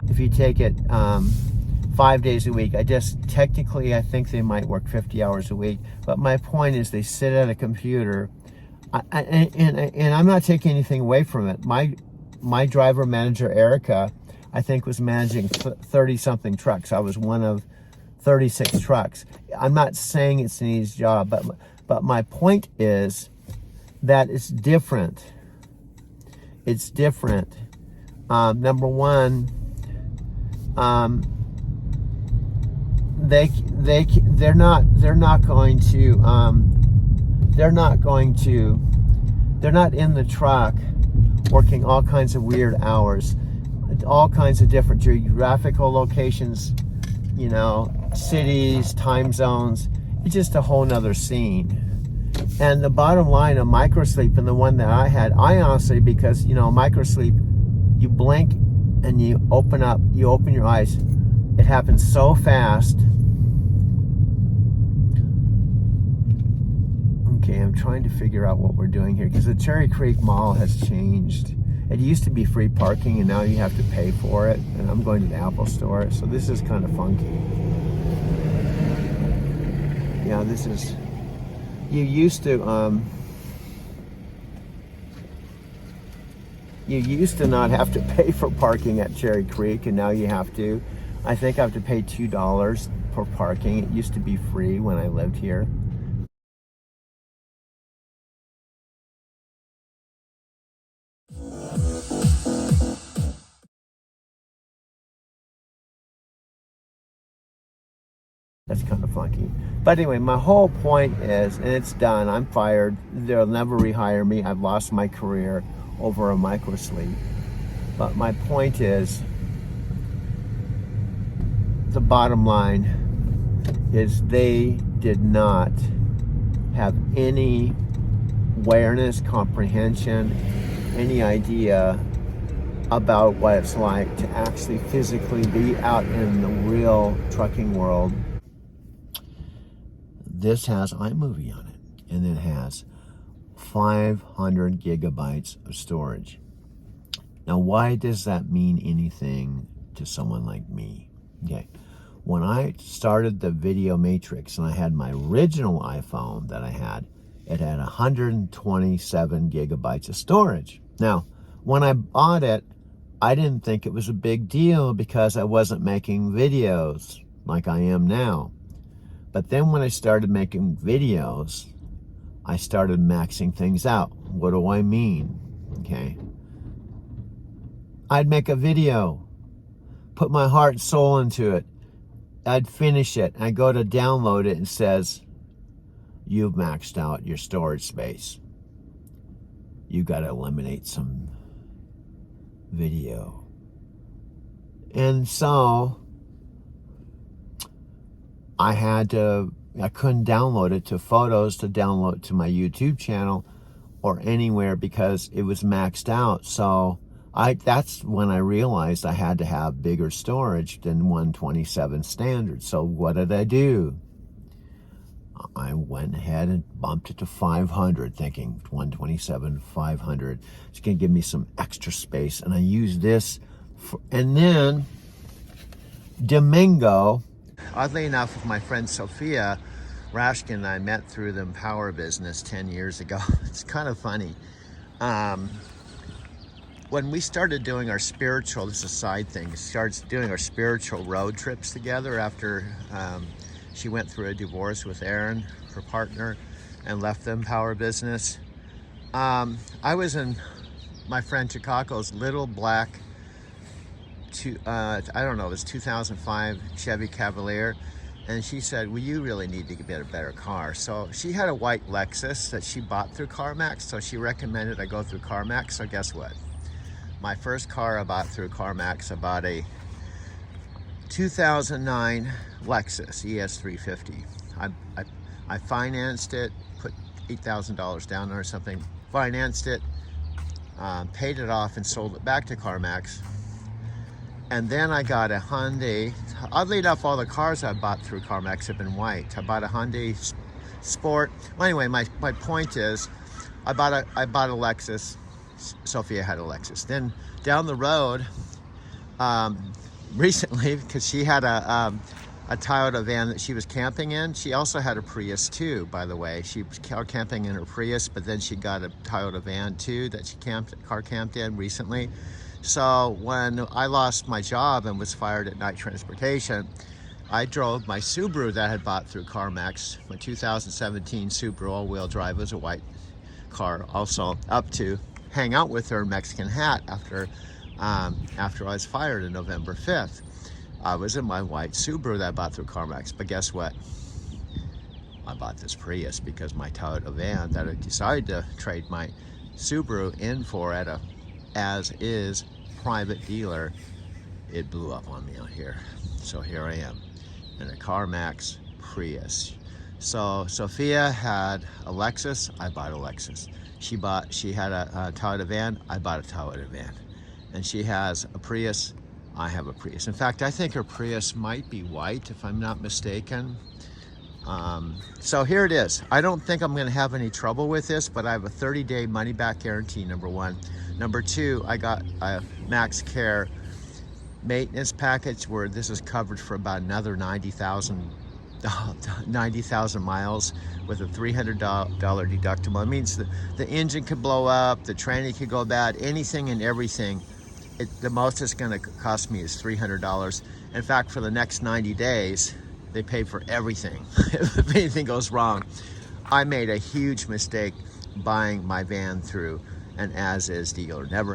If you take it 5 days a week, I think they might work 50 hours a week, but my point is they sit at a computer, and I'm not taking anything away from it. My driver manager, Erica, I think was managing 30-something trucks. I was one of 36 trucks. I'm not saying it's an easy job, but my point is that it's different. It's different. Number one, they're not in the truck working all kinds of weird hours, all kinds of different geographical locations, you know, cities, time zones. It's just a whole nother scene. And the bottom line of microsleep, and the one that I had, I honestly, because, you know, microsleep, you blink and you open your eyes. It happens so fast. Okay, I'm trying to figure out what we're doing here, because the Cherry Creek Mall has changed. It used to be free parking, and now you have to pay for it. And I'm going to the Apple Store, so this is kind of funky. Yeah, this is... You used to not have to pay for parking at Cherry Creek, and now you have to. I think I have to pay $2 for parking. It used to be free when I lived here. That's kind of funky. But anyway, my whole point is, and it's done, I'm fired. They'll never rehire me. I've lost my career over a microsleep. But my point is, the bottom line is they did not have any awareness, comprehension, any idea about what it's like to actually physically be out in the real trucking world. This has iMovie on it, and it has 500 gigabytes of storage. Now, why does that mean anything to someone like me? Okay, when I started the Video Matrix and I had my original iPhone that I had, it had 127 gigabytes of storage. Now, when I bought it, I didn't think it was a big deal because I wasn't making videos like I am now. But then when I started making videos, I started maxing things out. What do I mean? Okay. I'd make a video, put my heart and soul into it. I'd finish it. I go to download it and it says, you've maxed out your storage space. You got to eliminate some video. And so I couldn't download it to Photos, to download to my YouTube channel or anywhere because it was maxed out. So that's when I realized I had to have bigger storage than 127 standard. So what did I do? I went ahead and bumped it to 500, thinking 127, 500. It's gonna give me some extra space. And I used this for, and then Domingo, oddly enough, with my friend Sophia Rashkin, I met through the Empower business 10 years ago. It's kind of funny. When we started doing our spiritual, this is a side thing, started doing our spiritual road trips together after she went through a divorce with Aaron, her partner, and left the Empower business. I was in my friend Chicago's little black, I don't know, it was 2005 Chevy Cavalier. And she said, well, you really need to get a better car. So she had a white Lexus that she bought through CarMax. So she recommended I go through CarMax. So guess what? My first car I bought through CarMax, I bought a 2009 Lexus ES350. I financed it, put $8,000 down or something, financed it, paid it off and sold it back to CarMax. And then I got a Hyundai. Oddly enough, all the cars I bought through CarMax have been white. I bought a Hyundai Sport. Well, anyway, my point is, I bought a Lexus. Sophia had a Lexus. Then down the road, recently, because she had a Toyota van that she was camping in. She also had a Prius too, by the way. She was camping in her Prius, but then she got a Toyota van too that she car camped in recently. So when I lost my job and was fired at Night Transportation, I drove my Subaru that I had bought through CarMax, my 2017 Subaru all-wheel drive. It was a white car also, up to hang out with her in Mexican Hat after I was fired on November 5th. I was in my white Subaru that I bought through CarMax, but guess what? I bought this Prius because my Toyota van that I decided to trade my Subaru in for at a as-is private dealer, it blew up on me out here. So here I am in a CarMax Prius. So Sophia had a Lexus, I bought a Lexus. She had a Toyota van, I bought a Toyota van. And she has a Prius, I have a Prius. In fact, I think her Prius might be white, if I'm not mistaken. So here it is. I don't think I'm gonna have any trouble with this, but I have a 30-day money-back guarantee, number one. Number two, I got a Max Care maintenance package where this is covered for about another 90,000 miles with a $300 deductible. It means the engine could blow up, the tranny could go bad, anything and everything. The most it's gonna cost me is $300. In fact, for the next 90 days, they pay for everything. If anything goes wrong, I made a huge mistake buying my van through an as-is dealer. Never